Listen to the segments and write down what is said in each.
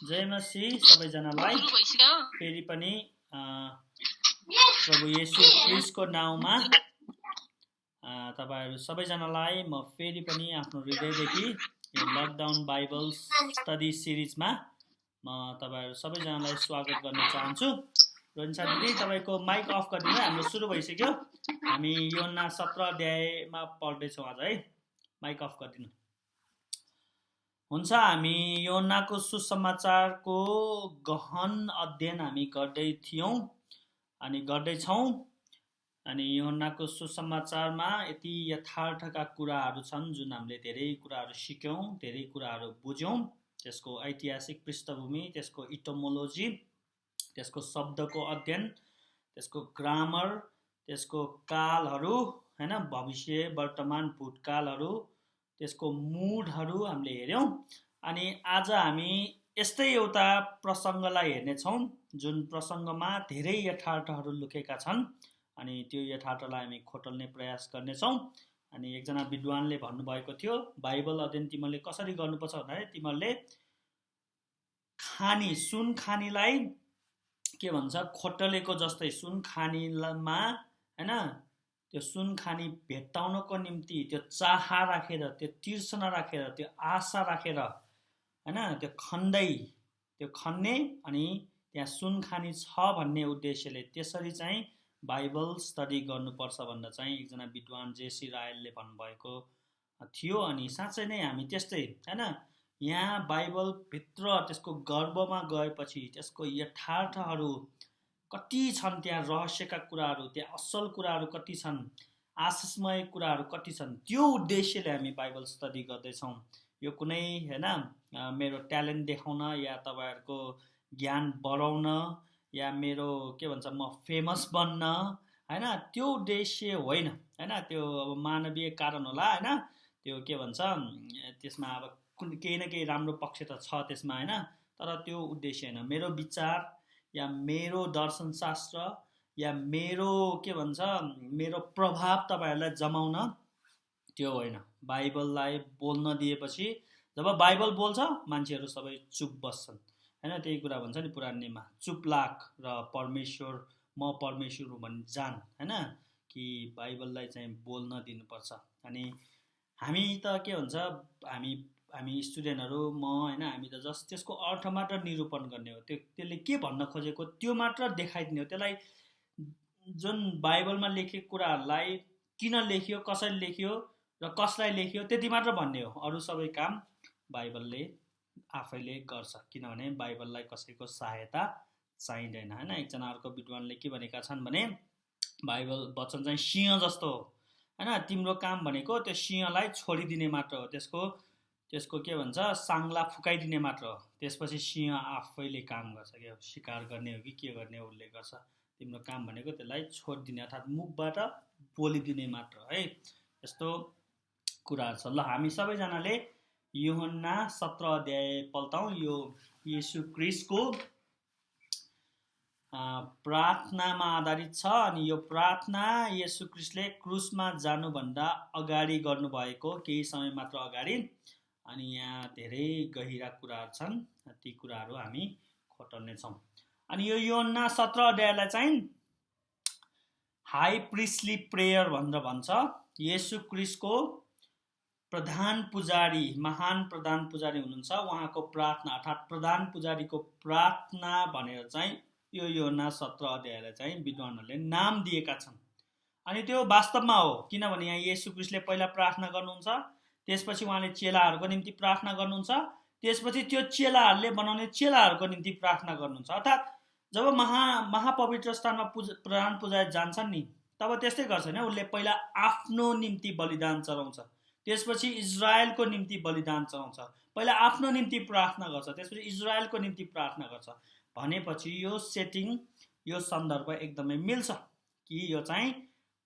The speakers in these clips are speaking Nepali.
जय मसीह सबैजनालाई फेरि पनि प्रभु येशू क्रिस्टको नाउँमा तपाईहरु सबैजनालाई म फेरि पनि आफ्नो हृदयदेखि यो लकडाउन बाइबल स्टडी सिरिजमा म तपाईहरु सबैजनालाई स्वागत गर्न चाहन्छु। रोनिसा दिदी तपाईको माइक अफ गरिदिनु, हाम्रो सुरु भइसक्यो। हामी योहन्ना 17 अध्यायमा पढ्दै छौं आज है। माइक अफ गरिदिनु। हुन्छ, हामी योहन्नाको सुसमाचारको गहन अध्ययन हामी गर्दै थियौं अनि गर्दै छौं। अनि योहन्नाको सुसमाचारमा यति यथार्थका कुराहरू छन् जुन हामीले धेरै कुराहरू सिक्यौं, धेरै कुराहरू बुझ्यौं। त्यसको ऐतिहासिक पृष्ठभूमि, त्यसको इटोमोलोजी, त्यसको शब्दको अध्ययन, त्यसको ग्रामर, त्यसको कालहरू हैन, भविष्य, वर्तमान, भूतकालहरू, त्यसको मुडहरू हामीले हेर्यौं। अनि आज हामी यस्तै एउटा प्रसङ्गलाई हेर्ने छौं जुन प्रसङ्गमा धेरै यथार्थहरू लुकेका छन् अनि त्यो यथार्थलाई हामी खोटल्ने प्रयास गर्ने छौं। अनि एकजना विद्वानले भन्नुभएको थियो, बाइबल अध्ययन तिमीले कसरी गर्नुपर्छ भन्दाखेरि तिमीले खानी, सुन खानीलाई के भन्छ, खोटलेको जस्तै सुन खानीमा हैन, त्यो सुन खानी भेट्टाउनको निम्ति त्यो चाह राखेर, त्यो तृष्णा राखेर, त्यो आशा राखेर हैन, त्यो खन्ने अनि त्यहाँ सुन खानी छ भन्ने उद्देश्यले त्यसरी चाहिँ बाइबल स्टडी गर्नुपर्छ भनेर चाहिँ एकजना विद्वान जेसी रायलले भन्नुभएको थियो। अनि साँच्चै नै हामी त्यस्तै हैन, यहाँ बाइबल भित्र त्यसको गर्भमा गएपछि त्यसको यथार्थहरू कति छन्, त्यहाँ रहस्यका कुराहरू, त्यहाँ असल कुराहरू कति छन्, आशिषमय कुराहरू कति छन्, त्यो उद्देश्यले हामी बाइबल स्टडी गर्दैछौँ। यो कुनै हैन मेरो ट्यालेन्ट देखाउन या तपाईहरुको ज्ञान बढाउन या मेरो के भन्छ म फेमस बन्न हैन, त्यो उद्देश्य होइन हैन। त्यो अब मानवीय कारण होला हैन, त्यो के भन्छ त्यसमा अब केही न केही राम्रो पक्ष त छ त्यसमा हैन, तर त्यो उद्देश्य होइन। मेरो विचार या मेरो दर्शनशास्त्र या मेरो के भन्छ मेरो प्रभाव तपाईहरुलाई जमाउन त्यो होइन। बाइबललाई बोल्न दिएपछि जब बाइबल बोल्छ मान्छेहरू सबै चुप बस्छन् हैन। त्यही कुरा भन्छ नि पुराणमा, चुप लाग र परमेश्वर, म परमेश्वर हुँ भनी जान हैन, कि बाइबललाई चाहिँ बोल्न दिनुपर्छ। अनि हामी त के हुन्छ, हामी स्टुडेन्टहरू, म हैन, हामी त जस्ट त्यसको अर्थ मात्र निरूपण गर्ने हो। त्यसले के भन्न खोजेको त्यो मात्र देखाइदिने हो। त्यसलाई जुन बाइबलमा लेखेको कुराहरूलाई किन लेखियो, कसरी लेखियो र कसलाई लेखियो त्यति मात्र भन्ने हो। अरू सबै काम बाइबलले आफैले गर्छ, किनभने बाइबललाई कसैको सहायता चाहिँदैन हैन। एकजना अर्को विद्वानले के भनेका छन् भने बाइबल वचन चाहिँ सिंह जस्तो हो हैन, तिम्रो काम भनेको त्यो सिंहलाई छोडिदिने मात्र हो, त्यसको के भन्छ साङ्ला फुकाइदिने मात्र हो। त्यसपछि सिंह आफैले काम गर्छ, के शिकार गर्ने हो कि के गर्ने हो उसले गर्छ। तिम्रो काम भनेको त्यसलाई छोडिदिने अर्थात् मुखबाट बोलिदिने मात्र है। यस्तो कुराहरू छ। ल, हामी सबैजनाले योहन्ना 17 अध्याय पल्टाउँ। यो येशू क्रिस्टको प्रार्थनामा आधारित छ। अनि यो प्रार्थना येशू क्रिस्टले क्रुसमा जानुभन्दा अगाडि गर्नुभएको, केही समय मात्र अगाडि। अनि यहाँ धेरै गहिरा कुराहरू छन्, ती कुराहरू हामी खोटल्ने छौँ। अनि यो योहन्ना 17 अध्यायलाई चाहिँ हाई प्रिस्टली प्रेयर भनेर भन्छ। येशू क्रिस्टको प्रधान पुजारी, महान प्रधान पुजारी हुनुहुन्छ, उहाँको प्रार्थना अर्थात् प्रधान पुजारीको प्रार्थना भनेर चाहिँ यो योहन्ना 17 अध्यायलाई चाहिँ विद्वानहरूले नाम दिएका छन्। अनि त्यो वास्तवमा हो, किनभने यहाँ येशू क्रिस्टले पहिला प्रार्थना गर्नुहुन्छ, त्यसपछि उहाँले चेलाहरूको निम्ति प्रार्थना गर्नुहुन्छ, त्यसपछि त्यो चेलाहरूले बनाउने चेलाहरूको निम्ति प्रार्थना गर्नुहुन्छ। अर्थात् जब महापवित्र स्थानमा प्रधान पुजारी जान्छन् नि, तब त्यस्तै गर्छ नि, उसले पहिला आफ्नो निम्ति बलिदान चढाउँछ, त्यसपछि इजरायलको निम्ति बलिदान चढाउँछ, पहिला आफ्नो निम्ति प्रार्थना गर्छ, त्यसपछि इजरायलको निम्ति प्रार्थना गर्छ। भनेपछि यो सेटिङ, यो सन्दर्भ एकदमै मिल्छ कि यो चाहिँ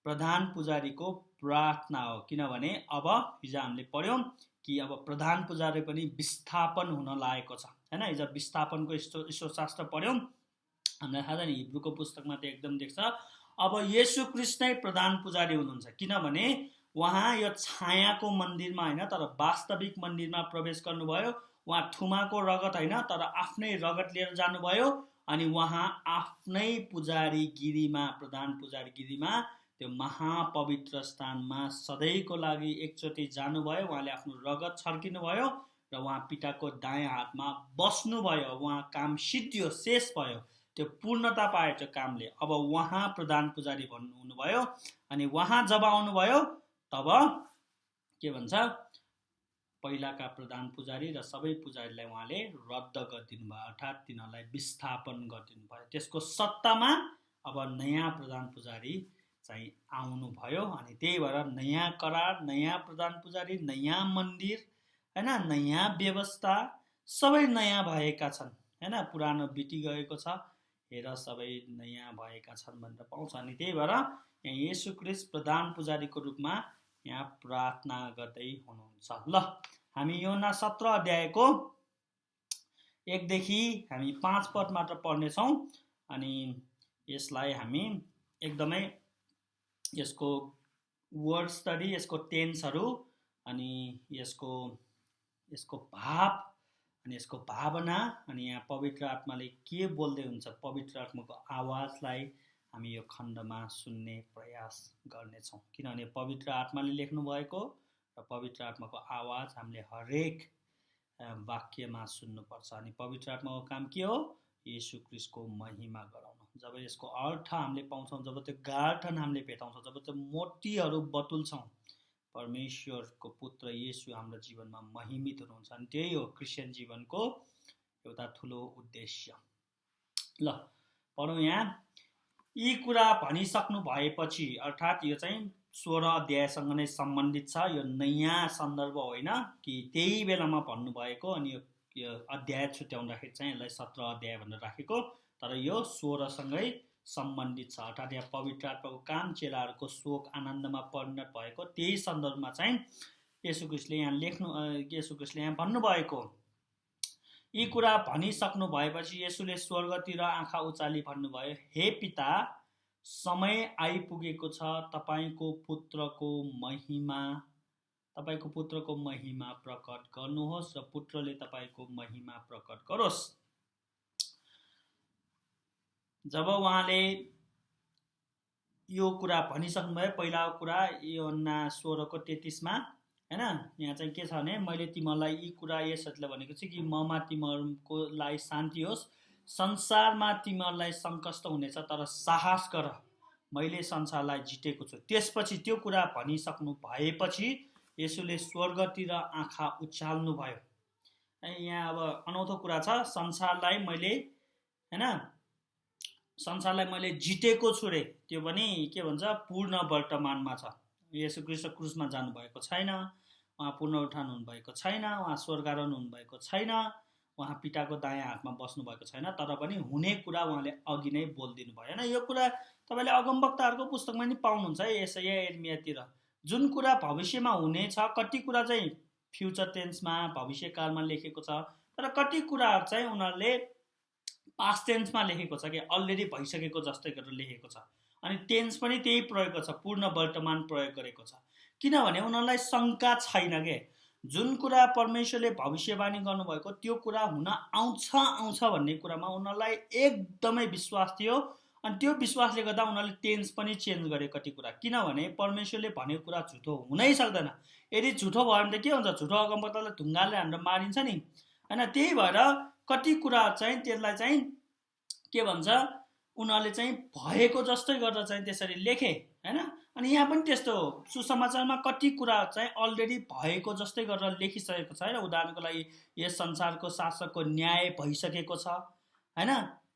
प्रधान पुजारीको प्रार्थना हो। किनभने अब हिजो हामीले पढ्यौं कि अब प्रधान पुजारी पनि विस्थापन हुन लागेको छ हैन। हिजो विस्थापनको ईश्वरशास्त्र पढ्यौं। हामीलाई थाहा छ नि, हिब्रूको पुस्तकमा त एकदम देख्छ अब येशू क्रिस्ट नै प्रधान पुजारी हुनुहुन्छ, किनभने उहाँ यो छायाको मन्दिरमा हैन तर वास्तविक मन्दिरमा प्रवेश गर्नुभयो। उहाँ थुमाको रगत होइन तर आफ्नै रगत लिएर जानुभयो अनि उहाँ आफ्नै पुजारीगिरीमा प्रधान पुजारीगिरीमा त्यो महापवित्र स्थानमा सधैँको लागि एकचोटि जानुभयो, उहाँले आफ्नो रगत छर्किनु भयो र उहाँ पिताको दायाँ हातमा बस्नुभयो। उहाँ काम सिद्धियो, शेष भयो, त्यो पूर्णता पायो त्यो कामले। अब उहाँ प्रधान पुजारी हुनुभयो अनि उहाँ जब आउनुभयो तब के भन्छ, पहिलाका प्रधान पुजारी र सबै पुजारीलाई उहाँले रद्द गरिदिनु भयो, अर्थात् तिनीहरूलाई विस्थापन गरिदिनु भयो। त्यसको सट्टामा अब नयाँ प्रधान पुजारी चाहिँ आउनुभयो अनि त्यही भएर नयाँ करार, नयाँ प्रधान पुजारी, नयाँ मन्दिर हैन, नयाँ व्यवस्था सबै नयाँ भएका छन् हैन। पुरानो बितिगएको छ, हेर सबै नयाँ भएका छन् भनेर पाउँछ। अनि त्यही भएर यहाँ येशू ख्रीष्ट प्रधान पुजारीको रूपमा यहाँ प्रार्थना गर्दै हुनुहुन्छ। ल हामी योना 17 अध्यायको 1 देखि हामी 5 पद मात्र पढ्नेछौँ अनि यसलाई हामी एकदमै यसको वर्ड स्टडी, यसको टेन्सहरू अनि यसको भाव अनि यसको भावना अनि यहाँ पवित्र आत्माले के बोल्दै हुन्छ, पवित्र आत्माको आवाजलाई हामी यो खण्डमा सुन्ने प्रयास गर्नेछौँ। किनभने पवित्र आत्माले लेख्नु भएको र पवित्र आत्माको आवाज हामीले हरेक वाक्यमा सुन्नुपर्छ। अनि पवित्र आत्माको काम के हो? येशू ख्रीष्टको महिमा गराउन। जब यसको अर्थ हामीले पाउँछौँ, जब त्यो गाठन हामीले भेटाउँछौँ, जब त्यो मोतीहरू बटुल्छौँ, परमेश्वरको पुत्र येशू हाम्रो जीवनमा महिमित हुनुहुन्छ। अनि त्यही हो क्रिस्चियन जीवनको एउटा ठुलो उद्देश्य। ल पढौँ यहाँ। यी कुरा भनिसक्नु भएपछि, अर्थात् यो चाहिँ 16 अध्यायसँग नै सम्बन्धित छ, यो नयाँ सन्दर्भ होइन कि त्यही बेलामा भन्नुभएको अनि यो अध्याय छुट्याउँदाखेरि चाहिँ यसलाई 17 अध्याय भनेर राखेको, तर यो 16 सँगै सम्बन्धित छ। अर्थात् यहाँ पवित्र आत्माको काम, चेलाहरूको शोक आनन्दमा परिणत भएको, त्यही सन्दर्भमा चाहिँ येशू ख्रीष्टले यहाँ भन्नुभएको। यी कुरा भनिसक्नु भएपछि येशूले स्वर्गतिर आँखा उचाली भन्नुभयो, हे पिता, समय आइपुगेको छ, तपाईको पुत्रको महिमा प्रकट गर्नुहोस् र पुत्रले तपाईको महिमा प्रकट गरोस्। जब उहाँले यो कुरा भनिसक्नुभयो, पहिला कुरा योहन्ना 16:33 मा हैन, यहाँ चाहिँ के छ भने, मैले तिमीहरूलाई यी कुरा यसले भनेको छु कि ममा तिमीहरूको लागि शान्ति होस्, संसारमा तिमीहरूलाई सङ्कष्ट हुनेछ तर साहस गर, मैले संसारलाई जितेको छु। त्यसपछि त्यो कुरा भनिसक्नु भएपछि येशूले स्वर्गतिर आँखा उचाल्नु भयो। यहाँ अब अनौठो कुरा छ, संसारलाई मैले जितेको छु रे। त्यो पनि के भन्छ, पूर्ण वर्तमानमा छ। येशू ख्रीष्ट क्रुसमा जानुभएको छैन, उहाँ पुनरुत्थान हुनुभएको छैन, उहाँ स्वर्गारोहण हुनुभएको छैन, उहाँ पिताको दायाँ हातमा बस्नुभएको छैन, तर पनि हुने कुरा उहाँले अघि नै बोलिदिनु भयो हैन। यो कुरा तपाईँले अगमवक्ताहरूको पुस्तकमा नि पाउनुहुन्छ है, यशाया, यिर्मयातिर जुन कुरा भविष्यमा हुनेछ, कति कुरा चाहिँ फ्युचर टेन्समा भविष्यकालमा लेखेको छ, तर कति कुराहरू चाहिँ उनीहरूले पास्ट टेन्समा लेखेको छ कि अलरेडी भइसकेको जस्तै गरेर लेखेको छ। अनि टेन्स पनि त्यही प्रयोग गर्छ, पूर्ण वर्तमान प्रयोग गरेको छ, किनभने उनीहरूलाई शङ्का छैन के जुन कुरा परमेश्वरले भविष्यवाणी गर्नुभएको त्यो कुरा हुन आउँछ भन्ने कुरामा उनीहरूलाई एकदमै विश्वास थियो। अनि त्यो विश्वासले गर्दा उनीहरूले टेन्स पनि चेन्ज गरे कति कुरा, किनभने परमेश्वरले भनेको कुरा झुटो हुनै सक्दैन। यदि झुटो भयो भने त के हुन्छ, झुटो अगमवक्तालाई ढुङ्गाले हानेर मारिन्छ नि हैन। त्यही भएर कति कुरा चाहिँ त्यसलाई चाहिँ के भन्छ, उनीहरूले चाहिँ भएको जस्तै गरेर चाहिँ त्यसरी लेखे हैन। अनि यहाँ पनि त्यस्तो हो, सुसमाचारमा कति कुरा चाहिँ अलरेडी भएको जस्तै गरेर लेखिसकेको छ हैन। उदाहरणको लागि यस संसारको शासकको न्याय भइसकेको छ हैन,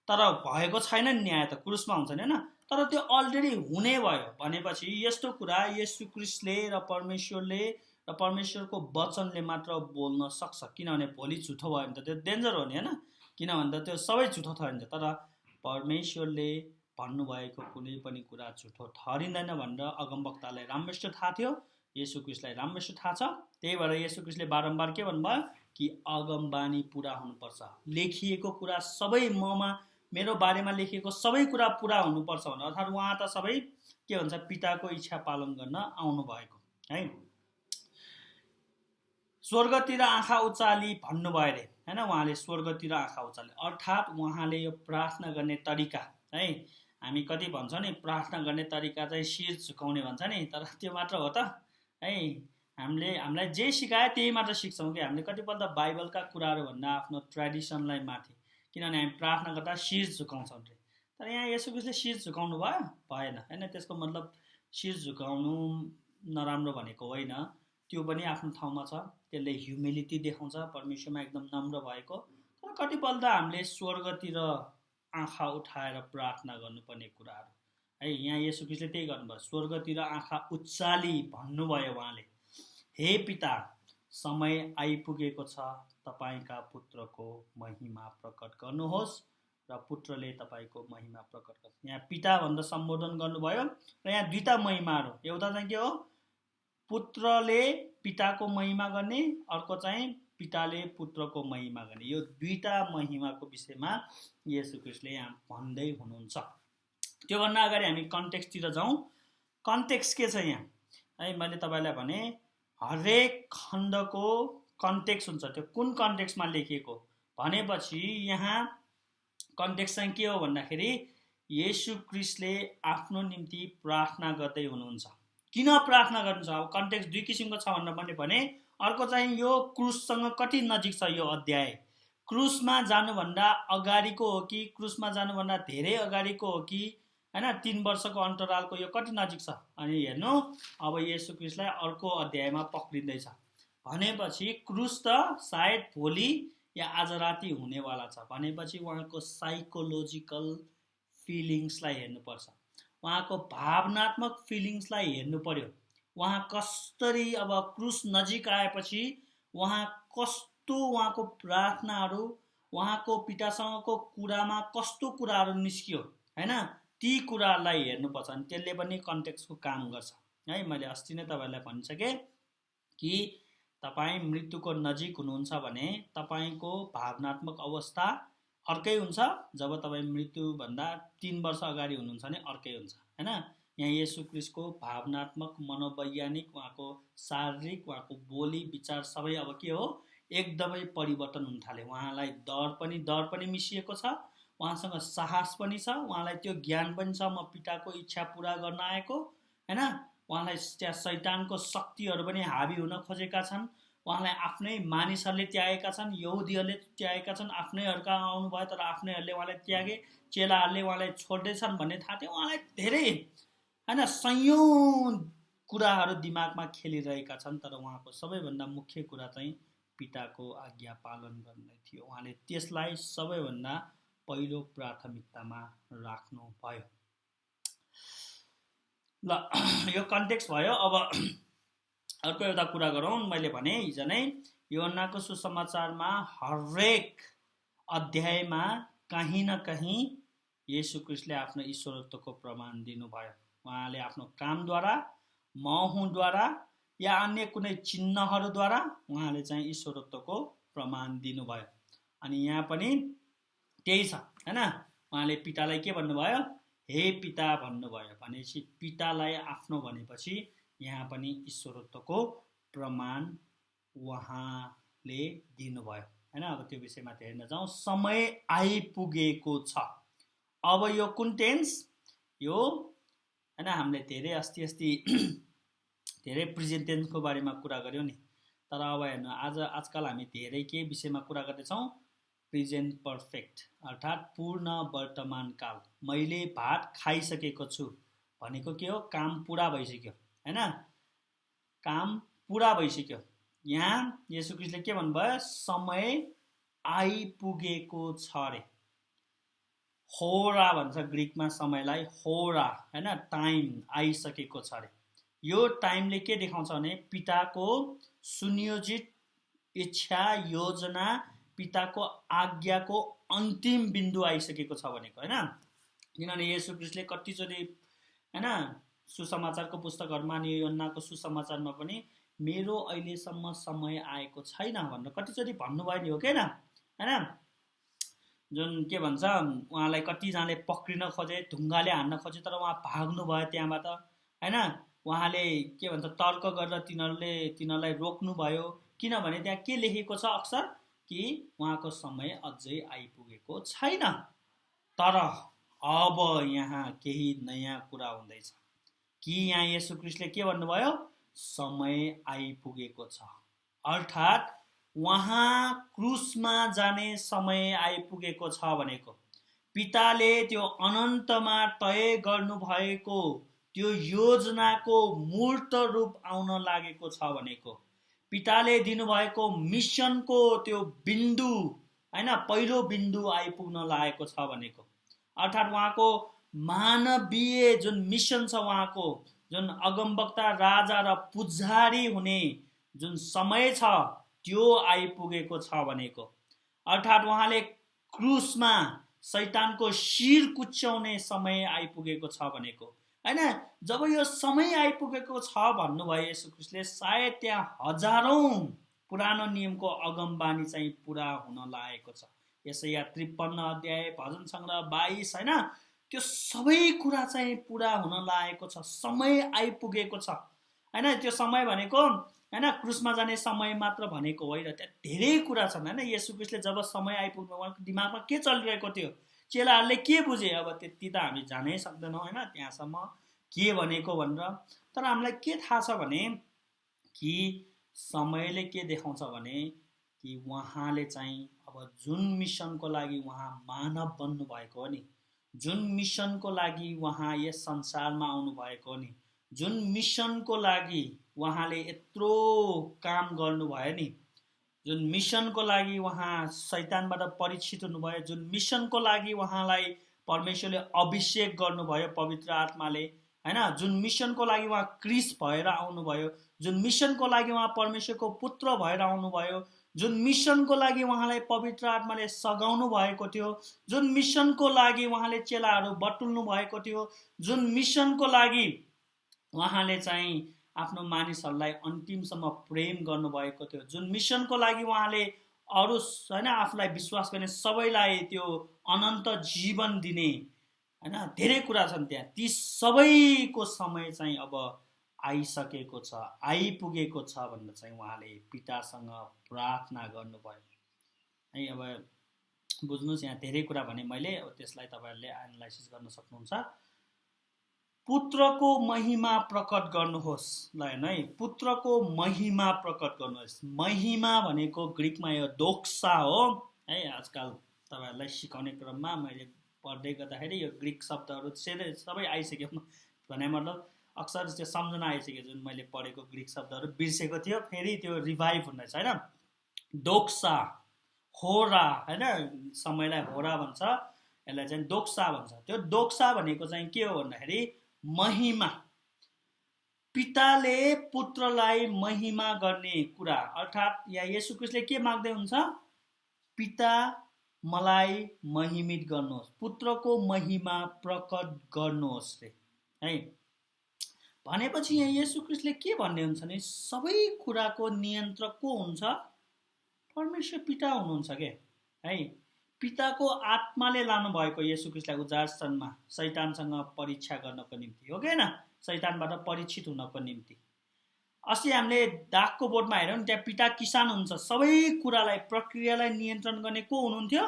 तर भएको छैन न्याय, त क्रुसमा हुन्छ नि हैन, तर त्यो अलरेडी हुने भयो भनेपछि यस्तो कुरा येशू ख्रीष्टले र परमेश्वरको वचनले मात्र बोल्न सक्छ। किनभने भोलि झुटो भयो भने त त्यो डेन्जर हो नि हैन, किनभने त त्यो सबै झुटो ठहरिन्छ। तर परमेश्वरले भन्नुभएको कुनै पनि कुरा झुटो ठहरिँदैन भनेर अगमवक्तालाई राम्रोसित थाहा थियो, येशू ख्रीष्टलाई राम्रोसित थाहा छ। त्यही भएर येशू ख्रीष्टले बारम्बार के भन्नुभयो कि अगमबानी पूरा हुनुपर्छ, लेखिएको कुरा सबै मेरो बारेमा लेखिएको सबै कुरा पूरा हुनुपर्छ भनेर। अर्थात् उहाँ त सबै के भन्छ, पिताको इच्छा पालन गर्न आउनु भएको है। स्वर्गतिर आँखा उचाली भन्नुभयो अरे हैन। उहाँले स्वर्गतिर आँखा उचाले अर्थात् उहाँले यो प्रार्थना गर्ने तरिका है, हामी कति भन्छौँ नि प्रार्थना गर्ने तरिका चाहिँ शिर झुकाउने भन्छ नि, तर त्यो मात्र हो त है। हामीलाई जे सिकायो त्यही मात्र सिक्छौँ कि हामीले कतिपल्ट बाइबलका कुराहरू भन्दा आफ्नो ट्रेडिसनलाई माथि, किनभने हामी प्रार्थना गर्दा शिर झुकाउँछौँ रे। तर यहाँ येशू ख्रीष्टले शिर झुकाउनु भयो भएन हैन। त्यसको मतलब शिर झुकाउनु नराम्रो भनेको होइन, त्यो पनि आफ्नो ठाउँमा छ, त्यसले ह्युमिलिटी देखाउँछ, परमेश्वरमा एकदम नम्र भएको। तर कतिपल्ट हामीले स्वर्गतिर आँखा उठाएर प्रार्थना गर्नुपर्ने कुराहरू है, यहाँ येशू ख्रीष्टले त्यही गर्नुभयो, स्वर्गतिर आँखा उचाली भन्नुभयो उहाँले, हे पिता समय आइपुगेको छ, तपाईका पुत्रको महिमा प्रकट गर्नुहोस् र पुत्रले तपाईको महिमा प्रकट गर्छ। यहाँ पिता भनेर सम्बोधन गर्नुभयो र यहाँ दुईटा महिमाहरू, एउटा चाहिँ के हो पुत्रले पिताको महिमा गर्ने, अर्को चाहिँ पिताले पुत्रको महिमा गर्ने। यो दुईटा महिमाको विषयमा येशू ख्रीष्टले यहाँ भन्दै हुनुहुन्छ। त्योभन्दा अगाडि हामी कन्टेक्स्टतिर जाउँ। कन्टेक्स्ट के छ यहाँ है, मैले तपाईँलाई भने हरेक खण्डको कन्टेक्स्ट हुन्छ, त्यो कुन कन्टेक्स्टमा लेखिएको भनेपछि यहाँ कन्टेक्स्ट चाहिँ के हो भन्दाखेरि येशू ख्रीष्टले आफ्नो निम्ति प्रार्थना गर्दै हुनुहुन्छ। किन प्रार्थना गर्नुहुन्छ, अब कन्टेक्स्ट दुई किसिमको छ भनेर भने अर्को चाहिँ यो क्रुससँग कति नजिक छ यो अध्याय, क्रुसमा जानुभन्दा अगाडिको हो कि क्रुसमा जानुभन्दा धेरै अगाडिको हो कि हैन, 3 वर्षको अन्तरालको यो कति नजिक छ। अनि हेर्नु अब येशू ख्रीष्टलाई अर्को अध्यायमा पक्रिँदैछ भनेपछि क्रुस त सायद भोलि या आज राति हुनेवाला छ भनेपछि उहाँको साइकोलोजिकल फिलिङ्सलाई हेर्नुपर्छ, उहाँको भावनात्मक फिलिङ्सलाई हेर्नु पर्यो। उहाँ कसरी अब क्रुस नजिक आएपछि उहाँ कस्तो, उहाँको प्रार्थनाहरू, उहाँको पितासँगको कुरामा कस्तो कुराहरू निस्कियो हैन, ती कुराहरूलाई हेर्नुपर्छ। अनि त्यसले पनि कन्टेक्स्टको काम गर्छ है। मैले अस्ति नै तपाईँहरूलाई भनिसकेँ कि तपाईँ मृत्युको नजिक हुनुहुन्छ भने तपाईँको भावनात्मक अवस्था अर्कै हुन्छ, जब तपाईँ मृत्युभन्दा 3 वर्ष अगाडि हुनुहुन्छ भने अर्कै हुन्छ हैन। यहाँ येशू ख्रीष्टको भावनात्मक, मनोवैज्ञानिक, उहाँको शारीरिक, उहाँको बोली विचार सबै अब के हो एकदमै परिवर्तन हुन थाल्यो। उहाँलाई डर पनि मिसिएको छ, उहाँसँग साहस पनि छ, उहाँलाई त्यो ज्ञान पनि छ म पिताको इच्छा पुरा गर्न आएको हैन। उहाँलाई त्यहाँ शैतानको शक्तिहरू पनि हावी हुन खोजेका छन्, उहाँलाई आफ्नै मानिसहरूले त्यागेका छन्, यहुदीहरूले त्यागेका छन्, आफ्नैहरूका आउनुभयो तर आफ्नैहरूले उहाँलाई त्यागे, चेलाहरूले उहाँलाई छोड्दैछन् भन्ने थाहा थियो। उहाँलाई धेरै हैन सयौं कुराहरू दिमागमा खेलिरहेका छन्, तर उहाँको सबैभन्दा मुख्य कुरा चाहिँ पिताको आज्ञा पालन गर्ने थियो। उहाँले त्यसलाई सबैभन्दा पहिलो प्राथमिकतामा राख्नु भयो। ल यो कन्टेक्स्ट भयो। अब अर्को एउटा कुरा गरौँ। मैले भने हिजो नै यूहन्नाको सुसमाचारमा हरेक अध्यायमा कहीँ न कहीँ येशू ख्रीष्टले आफ्नो ईश्वरत्वको प्रमाण दिनुभयो। उहाँले आफ्नो कामद्वारा, महूद्वारा या अन्य कुनै चिन्हहरूद्वारा उहाँले चाहिँ ईश्वरत्वको प्रमाण दिनुभयो। अनि यहाँ पनि त्यही छ हैन। उहाँले पितालाई के भन्नुभयो, हे पिता भन्नुभयो भनेपछि पितालाई आफ्नो भनेपछि यहाँ पनि ईश्वरत्वको प्रमाण उहाँले दिनुभयो हैन। अब त्यो विषयमा हेर्न जाउँ। समय आइपुगेको छ। अब यो कुन टेन्स यो हैन, हामीले धेरै अस्ति धेरै प्रेजेन्ट टेन्सको बारेमा कुरा गर्यौं नि, तर अब हेर्नु आजकल हामी धेरै के विषयमा कुरा गर्दैछौँ, प्रेजेन्ट पर्फेक्ट अर्थात् पूर्ण वर्तमान काल। मैले भात खाइसकेको छु भनेको के हो, काम पुरा भइसक्यो हैन, काम पुरा भइसक्यो। यहाँ येशू ख्रीष्टले के भन्नुभयो, समय आइपुगेको छ रे। होरा भन्छ ग्रीकमा समयलाई, होरा हैन, टाइम आइसकेको छ रे। यो टाइमले के देखाउँछ भने पिताको सुनियोजित इच्छा, योजना, पिताको आज्ञाको अन्तिम बिन्दु आइसकेको छ भनेको हैन। किनभने येशू ख्रीष्टले कतिचोटि हैन सुसमाचारको पुस्तकहरुमा अनि यूहन्नाको सुसमाचारमा पनि मेरो अहिलेसम्म समय आएको छैन भनेर कतिचोटि भन्नुभयो नि, हो के हैन। जुन के भन्छ, उहाँलाई कतिजनाले पक्रिन खोजे, ढुङ्गाले हान्न खोजे, तर उहाँ भाग्नु भयो त्यहाँबाट हैन। उहाँले के भन्छ तर्क गरेर तिनीहरूलाई रोक्नु भयो, किनभने त्यहाँ के लेखेको छ अक्सर कि उहाँको समय अझै आइपुगेको छैन। तर अब यहाँ केही नयाँ कुरा हुँदैछ कि यहाँ येशू ख्रीष्टले के भन्नुभयो, समय आइपुगेको छ, अर्थात् उहाँ क्रुसमा जाने समय आइपुगेको छ भनेको। पिताले त्यो अनन्तमा तय गर्नुभएको त्यो योजनाको मूर्त रूप आउन लागेको छ भनेको। पिताले दिनुभएको मिसनको त्यो बिन्दु हैन, पहिलो बिन्दु आइपुग्न लागेको छ भनेको। अर्थात् उहाँको मानवीय जुन मिसन छ, उहाँको जुन अगमवक्ता राजा र पुजारी हुने जुन समय छ त्यो आइपुगेको छ भनेको। अर्थात् उहाँले क्रुसमा शैतानको शिर कुच्याउने समय आइपुगेको छ भनेको हैन। जब यो समय आइपुगेको छ भन्नुभयो येशू ख्रीष्टले, सायद त्यहाँ हजारौं पुरानो नियमको अगमबानी चाहिँ पुरा हुन लागेको छ। यसैया 53 अध्याय, भजन सङ्ग्रह 22 हैन, त्यो सबै कुरा चाहिँ पुरा हुन लागेको छ, समय आइपुगेको छ हैन। त्यो समय भनेको हैन क्रुसमा जाने समय मात्र भनेको होइन, त्यहाँ धेरै कुरा छन् हैन। येशू ख्रीष्टले जब समय आइपुग्नु, उहाँको दिमागमा के चलिरहेको थियो, चेलाहरूले के बुझे, अब त्यति त हामी जानै सक्दैनौँ हैन त्यहाँसम्म के भनेको भनेर। तर हामीलाई के थाहा छ भने कि समयले के देखाउँछ भने कि उहाँले चाहिँ अब जुन मिसनको लागि उहाँ मानव बन्नु भएको हो नि, जुन मिसनको लागि उहाँ यस संसारमा आउनु भएको हो नि, जुन मिसनको लागि उहाँले यत्रो काम गर्नुभयो नि, जुन मिसनको लागि उहाँ शैतानबाट परीक्षित हुनुभयो, जुन मिसनको लागि उहाँलाई परमेश्वरले अभिषेक गर्नुभयो पवित्र आत्माले हैन, जुन मिसनको लागि उहाँ क्रिस भएर आउनुभयो, जुन मिसनको लागि उहाँ परमेश्वरको पुत्र भएर आउनुभयो, जुन मिसनको लागि उहाँलाई पवित्र आत्माले सघाउनु भएको थियो, जुन मिसनको लागि उहाँले चेलाहरू बटुल्नु भएको थियो, जुन मिसनको लागि उहाँले चाहिँ आफ्नो मानिसहरूलाई अन्तिमसम्म प्रेम गर्नुभएको थियो, जुन मिसनको लागि उहाँले अरू हैन आफूलाई विश्वास गर्ने सबैलाई त्यो अनन्त जीवन दिने हैन, धेरै कुरा छन् त्यहाँ। ती सबैको समय चाहिँ अब आइसकेको छ, आइपुगेको छ भनेर चाहिँ उहाँले पितासँग प्रार्थना गर्नुभयो है। अब बुझ्नुहोस्, यहाँ धेरै कुरा भने मैले, अब त्यसलाई तपाईँहरूले एनालाइसिस गर्न सक्नुहुन्छ। पुत्रको महिमा प्रकट गर्नुहोस्, ल हेर्नु है, पुत्रको महिमा प्रकट गर्नुहोस्। महिमा भनेको ग्रिकमा यो दोक्सा हो है। आजकल तपाईँहरूलाई सिकाउने क्रममा मैले पढ्दै गर्दाखेरि यो ग्रिक शब्दहरू सबै आइसक्यो, भने मतलब अक्सर त्यो सम्झना आइसक्यो, जुन मैले पढेको ग्रिक शब्दहरू बिर्सेको थियो, फेरि त्यो रिभाइभ हुँदैछ हैन। दोक्सा, होरा हैन, समयलाई होरा भन्छ, यसलाई चाहिँ दोक्सा भन्छ। त्यो दोक्सा भनेको चाहिँ के हो भन्दाखेरि महिमा, पिताले पुत्रलाई महिमा गर्ने कुरा। अर्थात् यहाँ येशू ख्रीष्टले के माग्दै हुन्छ, पिता मलाई महिमित गर्नुहोस्, पुत्रको महिमा प्रकट गर्नुहोस् रे है। भनेपछि यहाँ येशू ख्रीष्टले के भन्ने हुन्छ नि, सबै कुराको नियन्त्रक को हुन्छ, परमेश्वर पिता हुनुहुन्छ के है। पिताको आत्माले लानु भएको येशू ख्रीष्टलाई उजार स्थानमा शैतानसँग परीक्षा गर्नको निम्ति हो कि न, शैतानबाट परीक्षित हुनको निम्ति। अस्ति हामीले दागको बोर्डमा हेर्यौं नि, त्यहाँ पिता किसान हुनुहुन्छ, सबै कुरालाई प्रक्रियालाई नियन्त्रण गर्ने को हुनुहुन्थ्यो,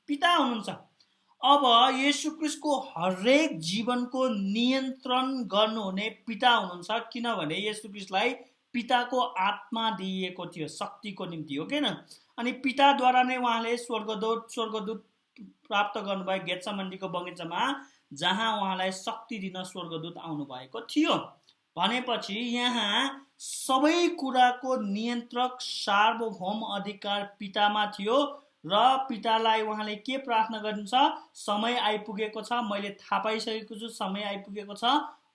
पिता हुनुहुन्छ। अब येशू ख्रीष्टको हरेक जीवनको नियन्त्रण गर्नुहुने पिता हुनुहुन्छ, किनभने येशू ख्रीष्टलाई पिताको आत्मा दिइएको थियो शक्तिको निम्ति हो कि न। अनि पिताद्वारा नै उहाँले स्वर्गदूत प्राप्त गर्नुभयो गेत्सेमनीको बगैँचामा, जहाँ उहाँलाई शक्ति दिन स्वर्गदूत आउनु भएको थियो। भनेपछि यहाँ सबै कुराको नियन्त्रक सार्वभौम अधिकार पितामा थियो र पितालाई उहाँले के प्रार्थना गर्नुहुन्छ, समय आइपुगेको छ, मैले थाहा पाइसकेको छु समय आइपुगेको छ,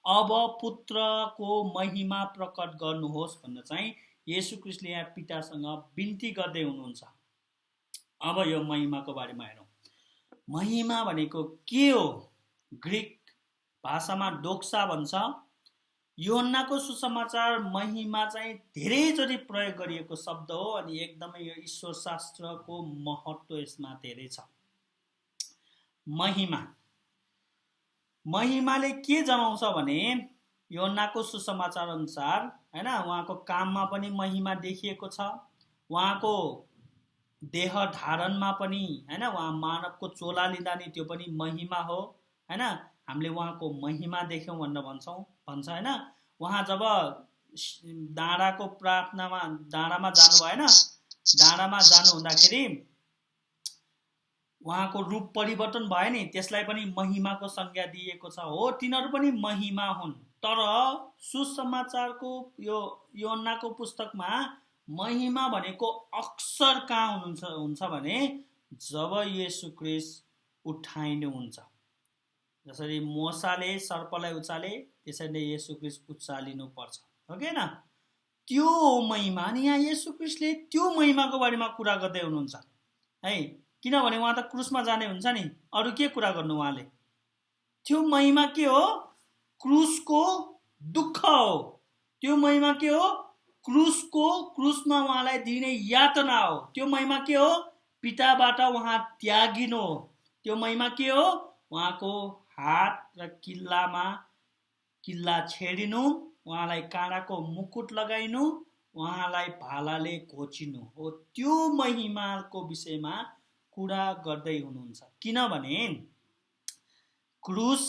अब पुत्रको महिमा प्रकट गर्नुहोस् भनेर चाहिँ येशू ख्रीष्टले यहाँ पितासँग बिन्ती गर्दै हुनुहुन्छ। अब यो महिमाको बारेमा हेरौँ। महिमा भनेको के हो, ग्रिक भाषामा डोक्सा भन्छ। यूहन्नाको सुसमाचार महिमा चाहिँ धेरैचोटि प्रयोग गरिएको शब्द हो, अनि एकदमै यो ईश्वर शास्त्रको महत्त्व यसमा धेरै छ। महिमाले के जनाउँछ भने यूहन्नाको सुसमाचार अनुसार हैन, उहाँको काममा पनि महिमा देखिएको छ, उहाँको देह धारणमा पनि हैन, उहाँ मानवको चोला लिँदा नि त्यो पनि महिमा हो हैन। हामीले उहाँको महिमा देख्यौँ भनेर भन्छ हैन। उहाँ जब डाँडाको प्रार्थनामा डाँडामा जानु भएन, डाँडामा जानु हुँदाखेरि उहाँको रूप परिवर्तन भयो नि, त्यसलाई पनि महिमाको संज्ञा दिएको छ। हो, तिनीहरू पनि महिमा हुन्, तर सुसमाचारको यो योहन्नाको पुस्तकमा महिमा भनेको अक्सर कहाँ हुन्छ भने जब येशू ख्रीष्ट उठाइनुहुन्छ। जसरी मोसाले सर्पलाई उचाले त्यसैले येशू ख्रीष्ट उचालिनु पर्छ, हो कि हैन? त्यो महिमा। अनि यहाँ येशू ख्रीष्टले त्यो महिमाको बारेमा कुरा गर्दै हुनुहुन्छ है। किनभने उहाँ त क्रुसमा जाने हुन्छ नि, अरू के कुरा गर्नु उहाँले? त्यो महिमा के हो? क्रुसको दुःख हो। त्यो महिमा के हो? क्रुसमा उहाँलाई दिने यातना हो। त्यो महिमा के हो? पिताबाट उहाँ त्यागिनु हो। त्यो महिमा के हो? उहाँको हात र किल्ला छेडिनु, उहाँलाई काँडाको मुकुट लगाइनु, उहाँलाई भालाले घोचिनु हो। त्यो महिमाको विषयमा कुरा गर्दै हुनुहुन्छ। किनभने क्रुस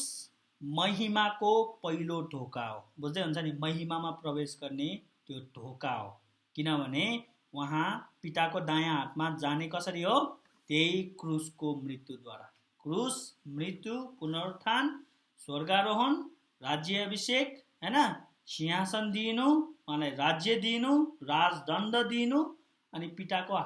महिमाको पहिलो ढोका हो। बुझ्दै हुन्छ नि, महिमामा प्रवेश गर्ने त्यो ढोका हो। किनभने उहाँ पिताको दायाँ हातमा जाने कसरी हो? त्यही क्रुसको मृत्युद्वारा। क्रुस, मृत्यु, पुनरुत्थान, स्वर्गारोहण, राज्याभिषेक हैन, सिंहासन दिनु, उहाँलाई राज्य दिनु, राजदण्ड दिनु, अनि पिताको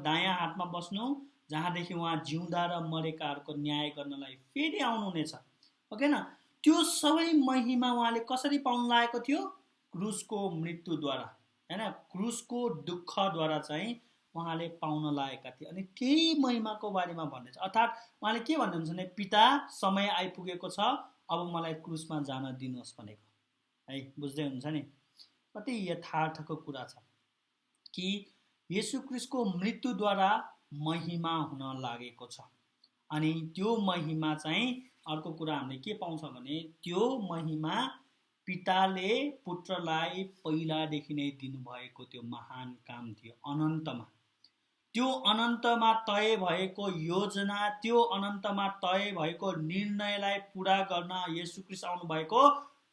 दायाँ हातमा बस्नु, जहाँदेखि उहाँ जिउँदा र मरेकाहरूको न्याय गर्नलाई फेरि आउनुहुनेछ, हो कि न? त्यो सबै महिमा उहाँले कसरी पाउन लागेको थियो? क्रुसको मृत्युद्वारा हैन, क्रुसको दुःखद्वारा चाहिँ उहाँले पाउन लागेका थिए। अनि त्यही महिमाको बारेमा भन्दैछ। अर्थात् उहाँले के भन्नुहुन्छ भने, पिता समय आइपुगेको छ, अब मलाई क्रुसमा जान दिनुहोस् भनेको है। बुझ्दै हुन्छ नि, कति यथार्थको कुरा छ कि येशू ख्रीष्टको मृत्युद्वारा महिमा हुन लागेको छ। अनि त्यो महिमा चाहिँ अर्को कुरा हामीले के पाउँछ भने, त्यो महिमा पिताले पुत्रलाई पहिलादेखि नै दिनुभएको त्यो महान काम थियो। अनन्तमा त्यो अनन्तमा तय भएको योजना, त्यो अनन्तमा तय भएको निर्णयलाई पुरा गर्न येशू ख्रीष्ट आउनु भएको,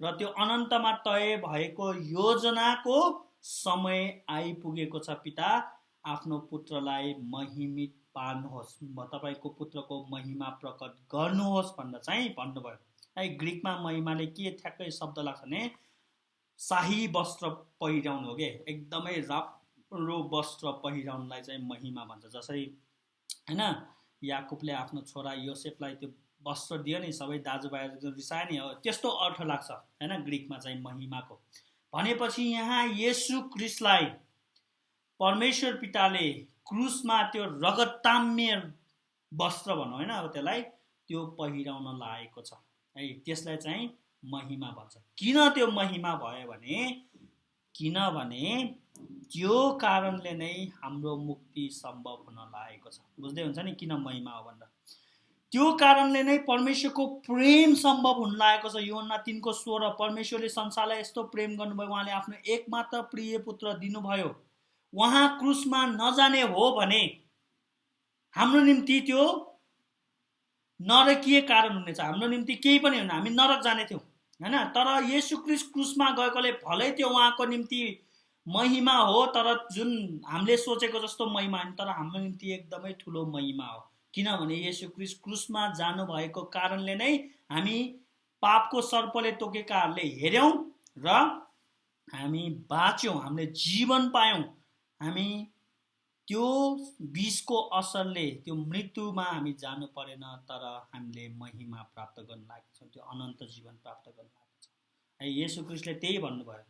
र त्यो अनन्तमा तय भएको योजनाको समय आइपुगेको छ। पिता आफ्नो पुत्रलाई महिमित पार्नुहोस्, तपाईको पुत्रको महिमा प्रकट गर्नुहोस् भनेर चाहिँ भन्नुभयो है। ग्रीकमा महिमाले के ठ्याक्कै शब्द लाग्छ भने शाही वस्त्र पहिराउनु हो के, एकदमै राम्रो वस्त्र पहिराउनलाई चाहिँ महिमा भन्छ। जसरी हैन, याकुबले आफ्नो छोरा योसेफलाई त्यो वस्त्र दियो नि, सबै दाजुभाइहरू रिसाए नि, हो त्यस्तो अर्थ लाग्छ हैन ग्रीकमा चाहिँ महिमाको। भनेपछि यहाँ येशू ख्रीष्टलाई परमेश्वर पिताले क्रुसमा त्यो रगतताम्य वस्त्र भनौँ हैन, अब त्यसलाई त्यो पहिराउन लागेको छ है। त्यसलाई चाहिँ महिमा भन्छ। किन त्यो महिमा भयो भने, किनभने त्यो कारणले नै हाम्रो मुक्ति सम्भव हुन लागेको छ। बुझ्दै हुन्छ नि किन महिमा हो भनेर? त्यो कारणले नै परमेश्वरको प्रेम सम्भव हुन लागेको छ। योहन्ना 3:16, परमेश्वरले संसारलाई यस्तो प्रेम गर्नुभयो, उहाँले आफ्नो एकमात्र प्रिय पुत्र दिनुभयो। उहाँ क्रुसमा नजाने हो भने हाम्रो निम्ति त्यो नरकीय कारण हुनेछ, हाम्रो निम्ति केही पनि हुन्न, हामी नरक जाने थियौँ हैन। तर येशू ख्रीष्ट क्रुसमा गएकोले भलै त्यो उहाँको निम्ति महिमा हो, तर जुन हामीले सोचेको जस्तो महिमा होइन, तर हाम्रो निम्ति एकदमै ठुलो महिमा हो। किनभने येशू ख्रीष्ट क्रुसमा जानु भएको कारणले नै हामी पापको सर्पले टोकेकाहरूले हेर्यौं र हामी बाँच्यौं, हामीले जीवन पायौं। हामी त्यो विषको असरले, त्यो मृत्युमा हामी जानु परेन, तर हामीले महिमा प्राप्त गर्न लागेका छौँ, त्यो अनन्त जीवन प्राप्त गर्न लागेका छौँ है। येशू ख्रीष्टले त्यही भन्नुभयो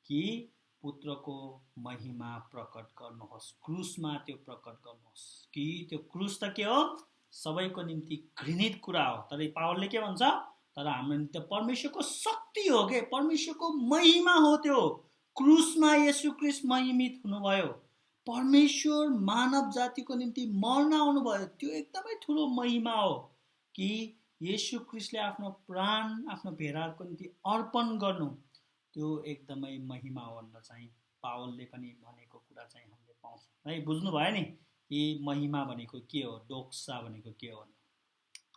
कि पुत्रको महिमा प्रकट गर्नुहोस्, क्रुसमा त्यो प्रकट गर्नुहोस्। कि त्यो क्रुस त के हो? सबैको निम्ति घृणित कुरा हो, तर पावलले के भन्छ? तर हाम्रो निम्ति परमेश्वरको शक्ति हो के, परमेश्वरको महिमा हो। त्यो क्रुसमा येशू ख्रीष्ट महिमित हुनुभयो, परमेश्वर मानव जातिको निम्ति मर्न आउनुभयो। त्यो एकदमै ठुलो महिमा हो कि येशू ख्रीष्टले आफ्नो प्राण आफ्नो भेडाहरूको निम्ति अर्पण गर्नु, त्यो एकदमै महिमा हो भनेर चाहिँ पावलले पनि भनेको कुरा चाहिँ हामीले पाउँछौँ है। बुझ्नु भयो नि कि महिमा भनेको के हो, डोक्सा भनेको के हो।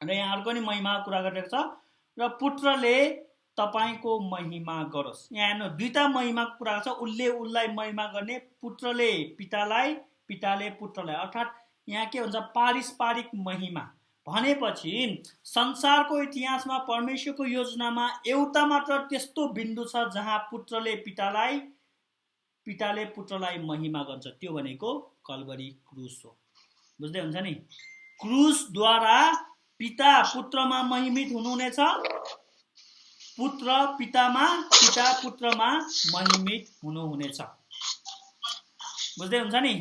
र यहाँ अर्को नि महिमाको कुरा गरिरहेको छ, र पुत्रले तपाईको महिमा गरोस्। यहाँ हेर्नु दुईटा महिमाको कुरा छ। उसले उसलाई महिमा गर्ने, पुत्रले पितालाई, पिताले पुत्रलाई, अर्थात् यहाँ के हुन्छ पारस्परिक महिमा भनेपछि संसारको इतिहासमा परमेश्वरको योजनामा एउटा मात्र त्यस्तो बिन्दु छ जहाँ पुत्रले पितालाई, पिताले पुत्रलाई महिमा गर्छ, त्यो भनेको कल्भरी क्रुस हो। बुझ्दै हुन्छ नि, क्रुसद्वारा पिता पुत्रमा महिमित हुनुहुनेछ, पुत्र पितामा, पिता पुत्रमा महिमित हुनुहुनेछ। बुझ्दै हुन्छ नि।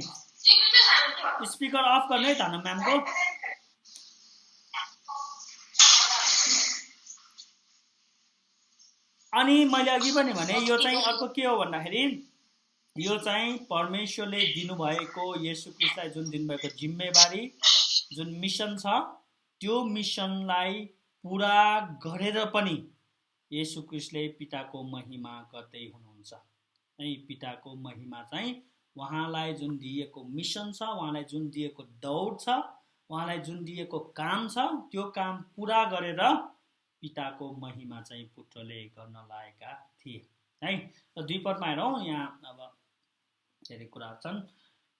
स्पिकर अफ गर्नु है त म्यामको। अनि मैले अघि पनि भने यो चाहिँ अर्को के हो भन्दाखेरि यो चाहिँ परमेश्वरले दिनुभएको येशू ख्रीष्टलाई जुन दिनुभएको जिम्मेवारी, जुन मिसन छ, त्यो मिसनलाई पुरा गरेर पनि येशू ख्रीष्टले पिताको महिमा गर्दै हुनुहुन्छ है। पिताको महिमा चाहिँ उहाँलाई जुन दिएको मिसन छ, उहाँलाई जुन दिएको दौड छ, उहाँलाई जुन दिएको काम छ, त्यो काम पुरा गरेर पिताको महिमा चाहिँ पुत्रले गर्न लागेका थिए है। र 2 पदमा हेरौँ, यहाँ अब धेरै कुराहरू छन्।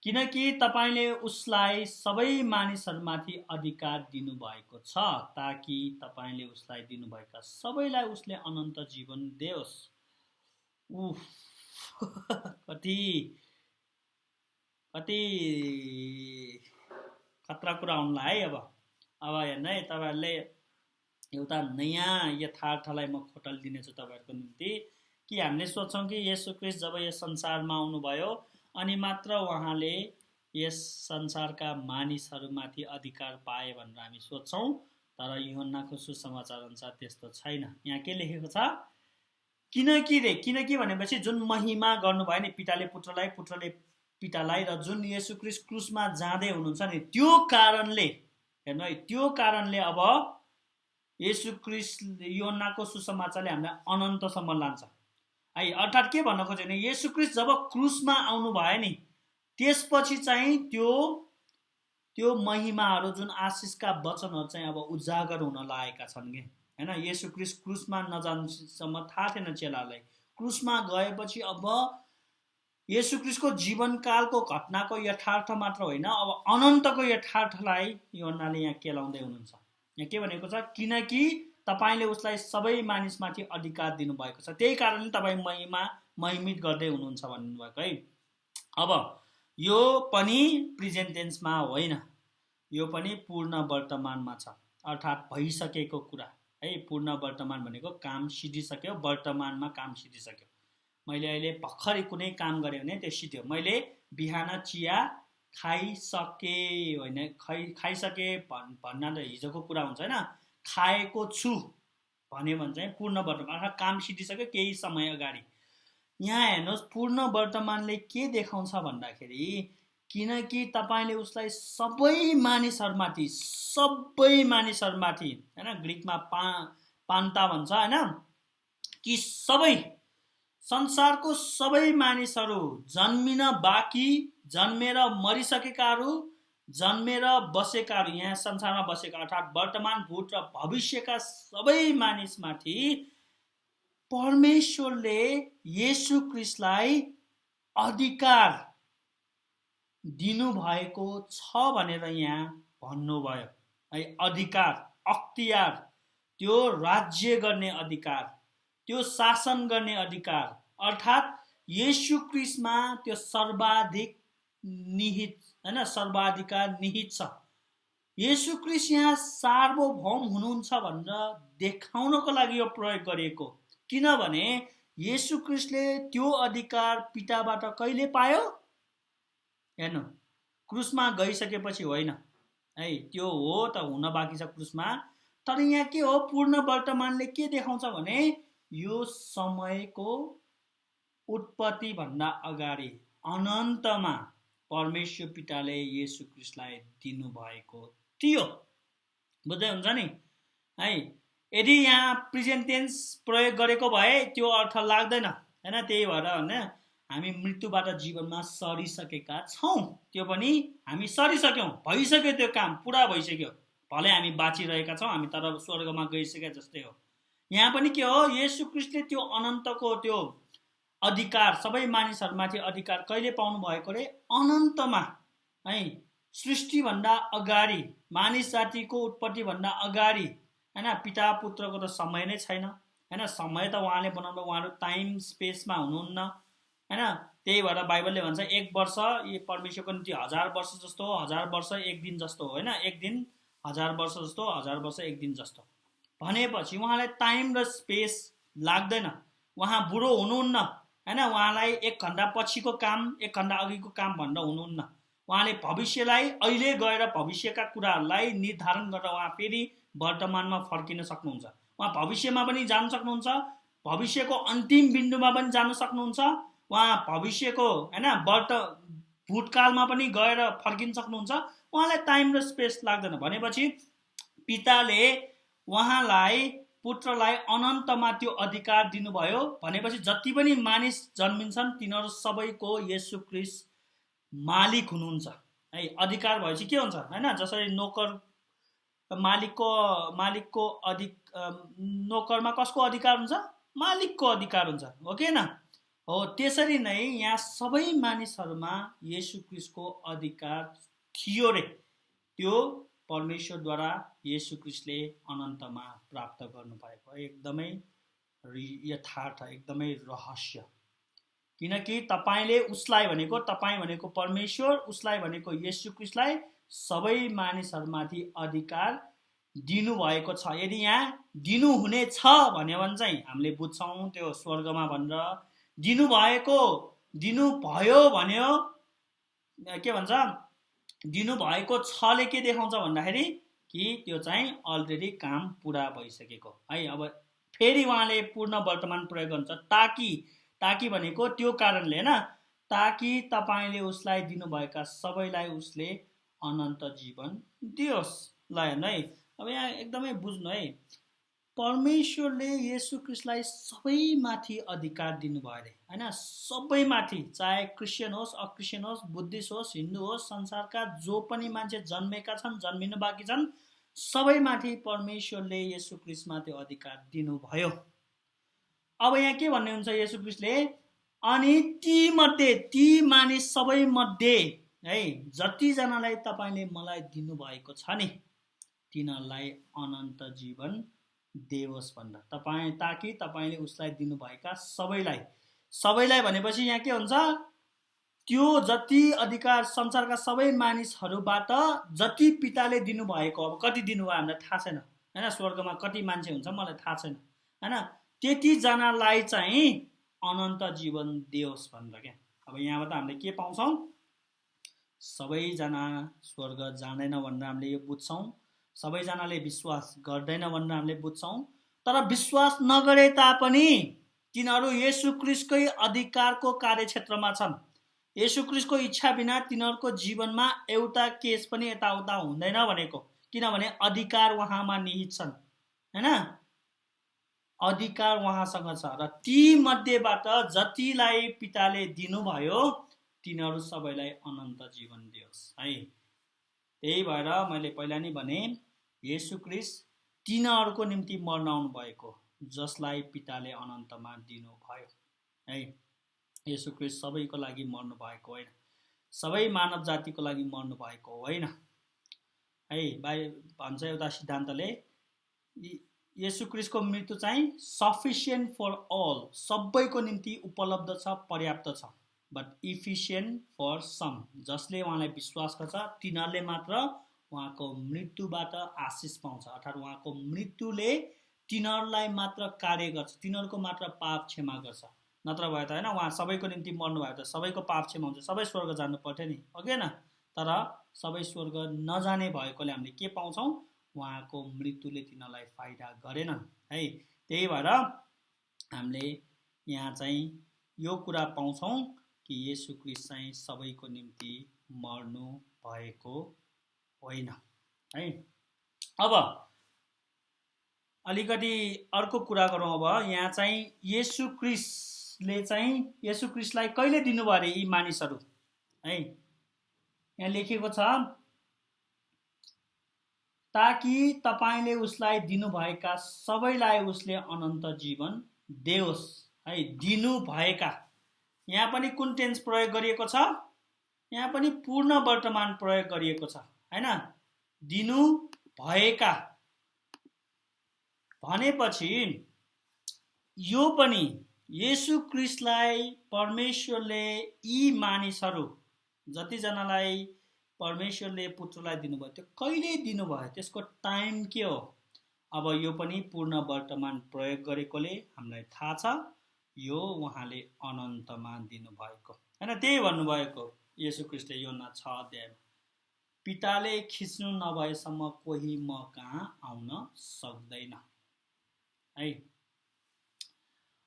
किनकि तपाईले उसलाई सबै मानिसहरूमाथि अधिकार दिनुभएको छ, ताकि तपाईले उसलाई दिनुभएका सबैलाई उसले अनन्त जीवन देओस्। कति कति खतरा कुरा हुन्ला है। अब हेर्नु है, तपाईहरुले एउटा नयाँ यथार्थलाई म खोटल्दिनेछु तपाईहरुको निम्ति कि हामीले सोच्छौं कि येशू ख्रीष्ट जब यस संसारमा आउनुभयो अनि मात्र उहाँले यस संसारका मानिसहरूमाथि अधिकार पाए भनेर हामी सोच्छौं, तर यूहन्नाको सुसमाचार अनुसार त्यस्तो छैन। यहाँ के लेखेको छ, किनकि भनेपछि जुन महिमा गर्नुभयो नि पिताले पुत्रलाई, पुत्रले पितालाई, र जुन येशू ख्रीष्ट क्रुसमा जाँदै हुनुहुन्छ नि, त्यो कारणले हेर्नु है, त्यो कारणले अब येशू ख्रीष्ट यूहन्नाको सुसमाचारले हामीलाई अनन्तसम्म लान्छ है। अर्थात् के भन्न खोजेको भने येशू ख्रीष्ट जब क्रुसमा आउनु भयो नि, त्यसपछि चाहिँ त्यो महिमाहरू, जुन आशिषका वचनहरू चाहिँ अब उजागर हुन लागेका छन् के हैन। येशू ख्रीष्ट क्रुसमा नजान्सम्म थाहा थिएन चेलालाई, क्रुसमा गएपछि अब येशू ख्रीष्टको जीवनकालको घटनाको यथार्थ मात्र होइन, अब अनन्तको यथार्थलाई यूहन्नाले यहाँ केलाउँदै हुनुहुन्छ। यहाँ के भनेको छ, किनकि तपाईले उसलाई सबै मानिसमाथि अधिकार दिनुभएको छ, त्यही कारणले तपाई महिमित गर्दै हुनुहुन्छ भन्नुभएको है। अब यो पनि प्रेजेन्ट टेन्समा होइन, यो पनि पूर्ण वर्तमानमा छ, अर्थात् भइसकेको कुरा है। पूर्ण वर्तमान भनेको काम सिधिसक्यो, वर्तमानमा काम सिधिसक्यो। मैले अहिले भर्खरै कुनै काम गरेँ भने त्यो सिध्यो। मैले बिहान चिया खाइसके होइन, खाइसके भन्न त हिजोको कुरा हुन्छ होइन, खाएको छु भन्यो भने चाहिँ पूर्ण वर्तमान, अर्थात् काम सिधिसक्यो केही समय अगाडि। यहाँ हेर्नुहोस्, पूर्ण वर्तमानले के देखाउँछ भन्दाखेरि किनकि तपाईले उसलाई सबै मानिसहरूमाथि हैन, ग्रीकमा पान्ता भन्छ हैन, कि सबै संसारको सबै मानिसहरू, जन्मिन बाँकी, जन्मेर मरिसकेकाहरू, जन्मेर बसेकाहरू, यहाँ संसारमा बसेका अर्थात् वर्तमान, भूत र भविष्यका सबै मानिसमाथि परमेश्वरले येशू ख्रीष्टलाई अधिकार दिनुभएको छ भनेर यहाँ भन्नुभयो है। अधिकार, अख्तियार, त्यो राज्य गर्ने अधिकार, त्यो शासन गर्ने अधिकार, अर्थात् येशू ख्रीष्टमा त्यो सर्वाधिक निहित हैन, सर्वाधिकार निहित छ। येशू ख्रीष्ट यहाँ सार्वभौम हुनुहुन्छ भनेर देखाउनको लागि यो प्रयोग गरिएको, किनभने येशू ख्रीष्टले त्यो अधिकार पिताबाट कहिले पायो? हेर्नु, क्रुसमा गइसकेपछि होइन है, त्यो हो त हुन बाँकी छ क्रुसमा। तर यहाँ के हो, पूर्ण वर्तमानले के देखाउँछ भने यो समयको उत्पत्ति भन्दा अगाडि अनन्तमा परमेश्वर पिताले येशू ख्रीष्टलाई दिनुभएको थियो। बुझ्दै हुन्छ नि है। यदि यहाँ प्रेजेन्ट टेन्स प्रयोग गरेको भए त्यो अर्थ लाग्दैन हैन, त्यही भएर हैन हामी मृत्युबाट जीवनमा सरिसकेका छौँ। त्यो पनि हामी सरिसक्यौँ, भइसक्यो, त्यो काम पुरा भइसक्यो। भले हामी बाँचिरहेका छौँ, हामी तर स्वर्गमा गइसके जस्तै हो। यहाँ पनि के हो, येशू ख्रीष्टले त्यो अनन्तको त्यो अधिकार सबै मानिसहरूमाथि अधिकार कहिले पाउनु भएको रे? अनन्तमा है, सृष्टिभन्दा अगाडि, मानिस जातिको उत्पत्तिभन्दा अगाडि हैन। पिता पुत्रको त समय नै छैन हैन, समय त उहाँले बनाउनु, उहाँहरू टाइम स्पेसमा हुनुहुन्न हैन। त्यही भएर बाइबलले भन्छ एक वर्ष परमेश्वरको निम्ति 1000 वर्ष जस्तो हो, 1000 वर्ष एक दिन जस्तो हो हैन। एक दिन 1000 वर्ष जस्तो, 1000 वर्ष एक दिन जस्तो भनेपछि उहाँलाई टाइम र स्पेस लाग्दैन। उहाँ बुढो हुनुहुन्न हैन, उहाँलाई एक घण्टा पछिको काम, एक घण्टा अघिको काम भनेर हुनुहुन्न। उहाँले भविष्यलाई अहिले गएर भविष्यका कुराहरूलाई निर्धारण गरेर उहाँ फेरि वर्तमानमा फर्किन सक्नुहुन्छ। उहाँ भविष्यमा पनि जान सक्नुहुन्छ, भविष्यको अन्तिम बिन्दुमा पनि जान सक्नुहुन्छ, उहाँ भविष्यको हैन भूतकालमा पनि गएर फर्किन सक्नुहुन्छ। उहाँलाई टाइम र स्पेस लाग्दैन। भनेपछि पिताले उहाँलाई, पुत्रलाई अनन्तमा त्यो अधिकार दिनुभयो। भनेपछि जति पनि मानिस जन्मिन्छन् तिनीहरू सबैको येशू ख्रीष्ट मालिक हुनुहुन्छ है। अधिकार भएपछि के हुन्छ हैन, जसरी नोकर मालिकको नोकरमा कसको अधिकार हुन्छ? मालिकको अधिकार हुन्छ, हो कि हैन? हो, त्यसरी नै यहाँ सबै मानिसहरूमा येशू ख्रीष्टको अधिकार थियो रे। त्यो परमेश्वरद्वारा येशू ख्रीष्टले अनन्तमा प्राप्त गर्नुभएको एकदमै यथार्थ, एकदमै रहस्य। किनकि तपाईले उसलाई भनेको, तपाईँ भनेको परमेश्वर, उसलाई भनेको येशू ख्रीष्टलाई सबै मानिसहरूमाथि अधिकार दिनुभएको छ। यदि यहाँ दिनुहुने छ भन्यो भने चाहिँ हामीले बुझ्छौँ त्यो स्वर्गमा भनेर। दिनुभएको, दिनुभयो भन्यो के भन्छ, दिनुभएको छले के देखाउँछ भन्दाखेरि कि त्यो चाहिँ अलरेडी काम पुरा भइसकेको है। अब फेरि उहाँले पूर्ण वर्तमान प्रयोग गर्छ। ताकि भनेको त्यो कारणले हैन, ताकि तपाईले उसलाई दिनुभएका सबैलाई उसले अनन्त जीवन दियोस्। ल हेर्नु है, अब यहाँ एकदमै बुझ्नु है, परमेश्वरले येशू ख्रीष्टलाई सबैमाथि अधिकार दिनुभयो अरे हैन। सबैमाथि, चाहे क्रिस्चियन होस्, अक्रिस्चियन होस्, बुद्धिस्ट होस्, हिन्दू होस्, संसारका जो पनि मान्छे जन्मेका छन्, जन्मिनु बाँकी छन्, सबैमाथि परमेश्वरले येशू ख्रीष्टमा त्यो अधिकार दिनुभयो। अब यहाँ के भन्नुहुन्छ येशू ख्रीष्टले, अनि ती मानिस सबै मध्ये है, जतिजनालाई तपाईले मलाई दिनुभएको छ नि तिनीहरूलाई अनन्त जीवन देवोस् भनेर। ताकि तपाईले उसलाई दिनुभएका सबैलाई भनेपछि यहाँ के हुन्छ, त्यो जति अधिकार संसारका सबै मानिसहरूबाट जति पिताले दिनुभएको, अब कति दिनुभयो हामीलाई थाहा छैन हैन, स्वर्गमा कति मान्छे हुन्छ मलाई थाहा छैन हैन, त्यति जनालाई चाहिँ अनन्त जीवन दियोस् भनेर क्या। अब यहाँबाट हामीले के पाउँछौँ, सबैजना स्वर्ग जाँदैन भनेर हामीले यो बुझ्छौँ, सबैजनाले विश्वास गर्दैन भनेर हामीले बुझ्छौँ। तर विश्वास नगरे तापनि तिनीहरू येशू ख्रीष्टकै अधिकारको कार्यक्षेत्रमा छन्। येशू ख्रीष्टको इच्छा बिना तिनीहरूको जीवनमा एउटा केस पनि यताउता हुँदैन भनेको, किनभने अधिकार उहाँमा निहित छन् हैन, अधिकार उहाँसँग छ। र ती मध्येबाट जतिलाई पिताले दिनुभयो तिनीहरू सबैलाई अनन्त जीवन दियोस् है। त्यही भएर मैले पहिला नै भने येशू ख्रीष्ट तिनीहरूको निम्ति मर्न आउनु भएको जसलाई पिताले अनन्तमा दिनुभयो है। येशू ख्रीष्ट सबैको लागि मर्नु भएको होइन, सबै मानव जातिको लागि मर्नु भएको होइन है। भन्छ एउटा सिद्धान्तले येशू ख्रीष्टको मृत्यु चाहिँ सफिसियन्ट फर अल, सबैको निम्ति उपलब्ध छ, पर्याप्त छ। बट इफिसियन्ट फर सम, जसले उहाँलाई विश्वास गर्छ तिनीहरूले मात्र उहाँको मृत्युबाट आशिष पाउँछ। अर्थात् उहाँको मृत्युले तिनीहरूलाई मात्र कार्य गर्छ, तिनीहरूको मात्र पाप क्षमा गर्छ। नत्र भए त होइन, उहाँ सबैको निम्ति मर्नु भयो त सबैको पाप क्षमा हुन्छ, सबै स्वर्ग जानु पर्थ्यो नि, हो कि होइन? तर सबै स्वर्ग नजाने भएकोले हामीले के पाउँछौँ, उहाँको मृत्युले तिनीहरूलाई फाइदा गरेनन् है। त्यही भएर हामीले यहाँ चाहिँ यो कुरा पाउँछौँ कि येशू ख्रीष्ट चाहिँ सबैको निम्ति मर्नु भएको होइन है। अब अलिकति अर्को कुरा गरौँ। अब यहाँ चाहिँ येशू ख्रीष्ट परमेश्वरले चाहिँ येशू ख्रीष्टलाई कहिले दिनुभयो अरे यी मानिसहरू है। यहाँ लेखेको छ ताकि तपाईले उसलाई दिनुभएका सबैलाई उसले अनन्त जीवन देओस् है। दिनुभएका, यहाँ पनि कुन टेन्स प्रयोग गरिएको छ? यहाँ पनि पूर्ण वर्तमान प्रयोग गरिएको छ हैन। दिनुभएका भनेपछि यो पनि येशू ख्रीष्टलाई परमेश्वरले यी मानिसहरू जतिजनालाई परमेश्वरले पुत्रलाई दिनुभयो त्यो कहिले दिनुभयो, त्यसको टाइम के हो? अब यो पनि पूर्ण वर्तमान प्रयोग गरेकोले हामीलाई थाहा छ यो उहाँले अनन्तमा दिनुभएको हैन। त्यही भन्नुभएको येशू ख्रीष्टले यूहन्ना 6 अध्यायमा, पिताले खिच्नु नभएसम्म कोही म कहाँ आउन सक्दैन है।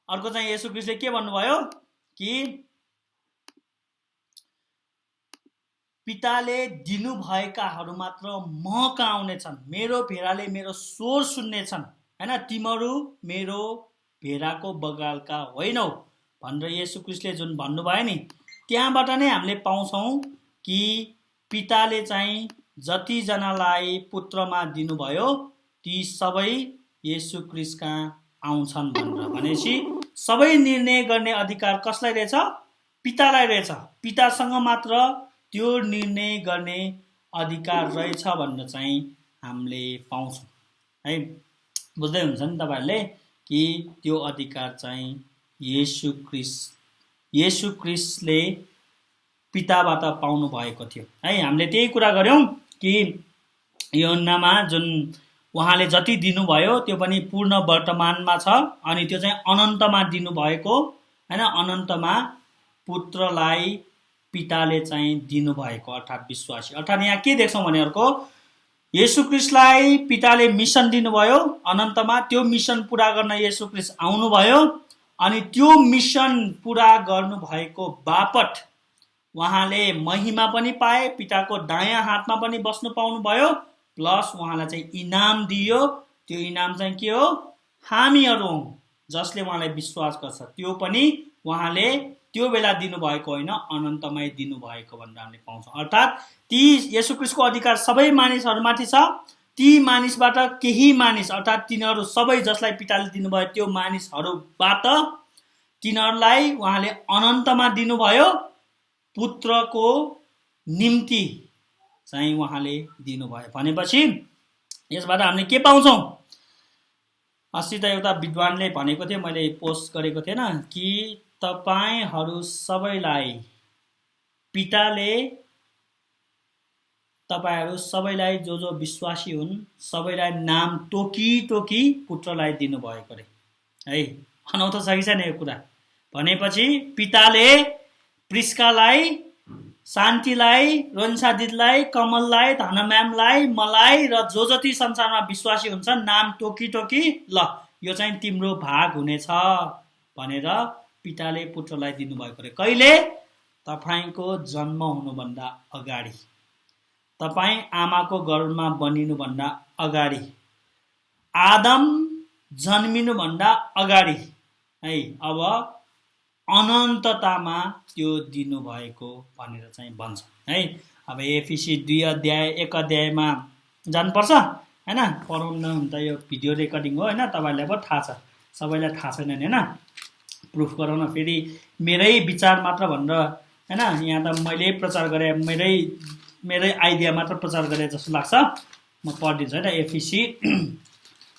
अर्को चाहिँ येशू ख्रीष्टले के भन्नुभयो कि पिताले दिनुभएकाहरू मात्र म कहाँ आउनेछन्, मेरो भेडाले मेरो स्वर सुन्नेछन् हैन, तिमीहरू मेरो भेडाको बगालका होइनौ भनेर येशू ख्रीष्टले जुन भन्नुभयो नि, त्यहाँबाट नै हामीले पाउँछौँ कि पिताले चाहिँ जतिजनालाई पुत्रमा दिनुभयो ती सबै येशू ख्रीष्ट कहाँ आउँछन् भनेर। भनेपछि सबै निर्णय गर्ने अधिकार कसलाई रहेछ? पितालाई रहेछ। पितासँग मात्र त्यो निर्णय गर्ने अधिकार रहेछ भनेर चाहिँ हामीले पाउँछौँ है। बुझ्दै हुन्छ नि तपाईँहरूले कि त्यो अधिकार चाहिँ येशू ख्रीष्टले पिताबाट पाउनु भएको थियो है। हामीले त्यही कुरा गर्यौँ कि यूहन्नामा जुन उहाँले जति दिनुभयो त्यो पनि पूर्ण वर्तमानमा छ, अनि त्यो चाहिँ अनन्तमा दिनुभएको हैन। अनन्तमा पुत्रलाई पिताले चाहिँ दिनुभएको अर्थात् विश्वासी। अर्थात् यहाँ के देख्छौँ भने अर्को येशू ख्रीष्टलाई पिताले मिसन दिनुभयो अनन्तमा, त्यो मिसन पुरा गर्न येशू ख्रीष्ट आउनुभयो, अनि त्यो मिसन पुरा गर्नुभएको बापत उहाँले महिमा पनि पाए, पिताको दायाँ हातमा पनि बस्नु पाउनुभयो, प्लस उहाँलाई चाहिँ इनाम दियो। त्यो इनाम चाहिँ के हो? हामीहरू हौँ जसले उहाँलाई विश्वास गर्छ। त्यो पनि उहाँले त्यो बेला दिनुभएको होइन, अनन्तमै दिनुभएको भनेर हामीले पाउँछौँ। अर्थात् ती येशू ख्रीष्टको अधिकार सबै मानिसहरूमाथि छ। ती मानिसबाट केही मानिस अर्थात् तिनीहरू सबै जसलाई पिताले दिनुभयो त्यो मानिसहरूबाट तिनीहरूलाई उहाँले अनन्तमा दिनुभयो, पुत्रको निम्ति चाहिँ उहाँले दिनुभयो। भनेपछि यसबाट हामीले के पाउँछौँ? अस्ति त एउटा विद्वानले भनेको थियो, मैले पोस्ट गरेको थिएन कि तपाईहरू सबैलाई पिताले तपाईहरू सबैलाई जो विश्वासी हुन् सबैलाई नाम तोकी तोकी पुत्रलाई दिनुभएको रे है। अनौठो छ कि छैन यो कुरा? भनेपछि पिताले प्रिस्कालाई, शान्तिलाई, रोन्सादिदलाई, कमललाई, धनम्यामलाई, मलाई र जो जति संसारमा विश्वासी हुन्छन् नाम तोकी तोकी ल यो चाहिँ तिम्रो भाग हुनेछ भनेर पिताले पुत्रलाई दिनुभएको रे। कहिले? तपाईको जन्म हुनुभन्दा अगाडि, तपाई आमाको गर्भमा बनिनुभन्दा अगाडि, आदम जन्मिनुभन्दा अगाडि है। अब अनन्ततामा त्यो दिनुभएको भनेर चाहिँ भन्छ है। अब एफिसी 2 अध्याय 1 अध्यायमा जानुपर्छ हैन, पढाउन त यो भिडियो रेकर्डिङ हो हैन, तपाईलाई पो थाहा छ, सबैलाई थाहा छैन हैन। प्रुफ गराउन फेरि मेरै विचार मात्र भनेर हैन, यहाँ त मैले प्रचार गरे, मेरै आइडिया मात्र प्रचार गरे जस्तो लाग्छ। म पढिदिन्छु हैन।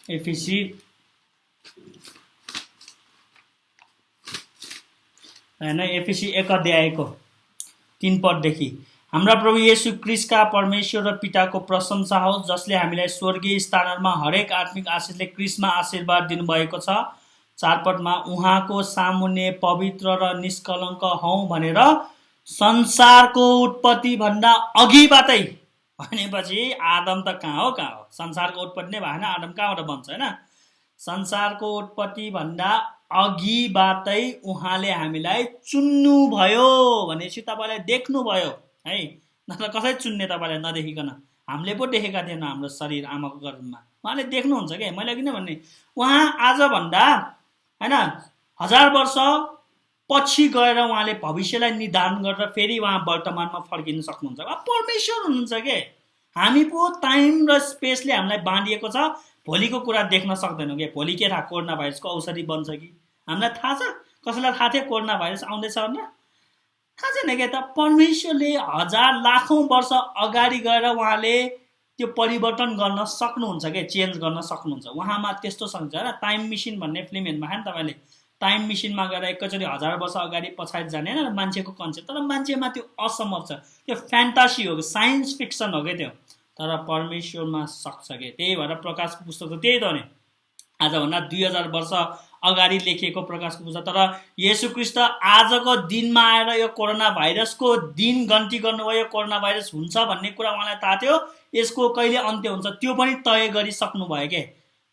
एफिसी हैन, एफिसी 1 अध्यायको 3 पददेखि, हाम्रा प्रभु येशू ख्रीष्टका परमेश्वर र पिताको प्रशंसा होस् जसले हामीलाई स्वर्गीय स्थानहरूमा हरेक आत्मिक आशिषले ख्रीष्टमा आशीर्वाद दिनुभएको छ। 4 पदमा उहाँको सामुन्ने पवित्र र निष्कलङ्क हौँ भनेर संसारको उत्पत्ति भन्दा अघिबाटै, भनेपछि आदम त कहाँ हो, संसारको उत्पत्ति नै भएन, आदम कहाँबाट बन्छ हैन। संसारको उत्पत्ति भन्दा अघिबाटै उहाँले हामीलाई चुन्नु भयो भनेपछि तपाईलाई देख्नु भयो है। नत्र कसै चुन्ने तपाईलाई नदेखिकन? हामीले पो देखेका थिएन हाम्रो शरीर आमाको गर्भमा, उहाँले देख्नुहुन्छ के? मैले किन भन्ने, उहाँ आजभन्दा हैन 1000 वर्ष पछि गएर उहाँले भविष्यलाई निर्धारण गरेर फेरि उहाँ वर्तमानमा फर्किन सक्नुहुन्छ। परमेश्वर हुनुहुन्छ के। हामी पो टाइम र स्पेसले हामीलाई बाँडिएको छ, भोलिको कुरा देख्न सक्दैनौँ के। भोलि के थाहा कोरोना भाइरसको औषधि बन्छ कि, हामीलाई थाहा छ? कसैलाई थाहा थियो कोरोना भाइरस आउँदैछ भनेर? थाहा छैन क्या। त परमेश्वरले हजार लाखौँ वर्ष अगाडि गएर उहाँले त्यो परिवर्तन गर्न सक्नुहुन्छ के, चेन्ज गर्न सक्नुहुन्छ। उहाँमा त्यस्तो सक्छ र टाइम मिसिन भन्ने फिल्म हेर्नु भयो नि तपाईँले। टाइम मिसिनमा गएर एकैचोटि 1000 वर्ष अगाडि पछाडि जाने होइन मान्छेको कन्सेप्ट। तर मान्छेमा त्यो असम्भव छ, त्यो फ्यान्टासी हो, साइन्स फिक्सन हो क्या त्यो। तर परमेश्वरमा सक्छ के। त्यही भएर प्रकाशको पुस्तक त्यही त हो नि, आजभन्दा 2000 वर्ष अगाडि लेखिएको प्रकाशको पुस्तक। तर येशू ख्रीष्ट आजको दिनमा आएर यो कोरोना भाइरसको दिन गन्ती गर्नुभयो। कोरोना भाइरस हुन्छ भन्ने कुरा उहाँलाई थाहा थियो, यसको कहिले अन्त्य हुन्छ त्यो पनि तय गरिसक्नुभयो के।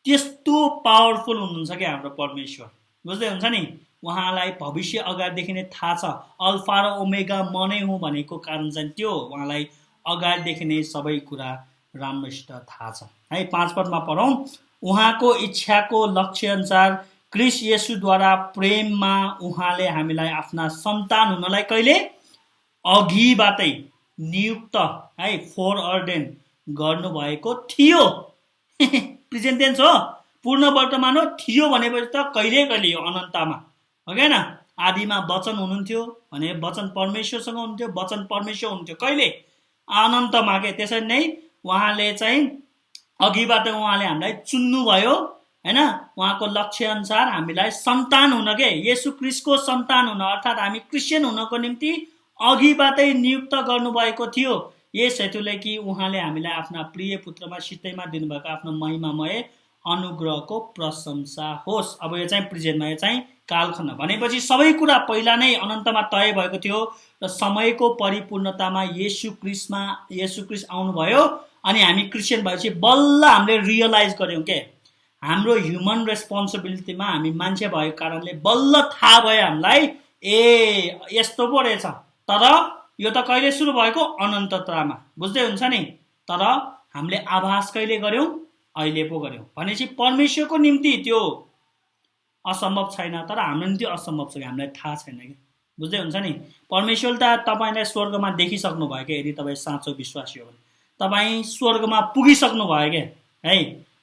त्यस्तो पावरफुल हुनुहुन्छ क्या हाम्रो परमेश्वर, बुझ्दै हुन्छ नि। उहाँलाई भविष्य अगाडिदेखि नै थाहा छ। अल्फा र ओमेगा म नै हुँ भनेको कारण चाहिँ त्यो, उहाँलाई अगाडिदेखि नै सबै कुरा राम्रोसित थाहा छ है। 5 पदमा पढौँ। उहाँको इच्छाको लक्ष्य अनुसार क्रिस्ट येशूद्वारा प्रेममा उहाँले हामीलाई आफ्ना सन्तान हुनलाई कहिले अघिबाटै नियुक्त है, फोर अर्डेन गर्नुभएको थियो। प्रेजेन्ट टेन्स हो, पूर्ण वर्तमान हो। थियो भनेपछि त कहिले कहिले हो, अनन्तमा हो क्या। आदिमा वचन हुनुहुन्थ्यो भने वचन परमेश्वरसँग हुन्थ्यो, वचन परमेश्वर हुन्थ्यो कहिले अनन्तमा के। त्यसरी नै उहाँले चाहिँ अघिबाट उहाँले हामीलाई चुन्नुभयो हैन। उहाँको लक्ष्य अनुसार हामीलाई सन्तान हुन के, येशू ख्रीष्टको सन्तान हुन अर्थात् हामी क्रिस्चियन हुनको निम्ति अघिबाटै नियुक्त गर्नुभएको थियो। यस हेतुले कि उहाँले हामीलाई आफ्ना प्रिय पुत्रमा सित्तैमा दिनुभएको आफ्नो महिमामय अनुग्रहको प्रशंसा होस्। अब यो चाहिँ प्रेजेन्टमा, यो चाहिँ कालखण्ड भनेपछि सबै कुरा पहिला नै अनन्तमा तय भएको थियो र समयको परिपूर्णतामा येशू ख्रीष्ट आउनुभयो। अनि हामी क्रिस्चियन भएपछि बल्ल हामीले रियलाइज गर्यौँ के, हाम्रो ह्युमन रेस्पोन्सिबिलिटीमा हामी मान्छे भएको कारणले बल्ल थाहा भयो हामीलाई, ए यस्तो पो रहेछ। तर यो त कहिले सुरु भएको, अनन्ततामा, बुझ्दै हुन्छ नि। तर हामीले आभास कहिले गर्यौँ, अहिले पो गर्यौँ भनेपछि परमेश्वरको निम्ति त्यो असम्भव छैन, तर हाम्रो निम्ति असम्भव छ कि हामीलाई थाहा छैन कि, बुझ्दै हुन्छ नि। परमेश्वर त तपाईँलाई स्वर्गमा देखिसक्नु भयो क्या, यदि तपाईँ साँचो विश्वासी हो भने तपाईँ स्वर्गमा पुगिसक्नु भयो क्या है।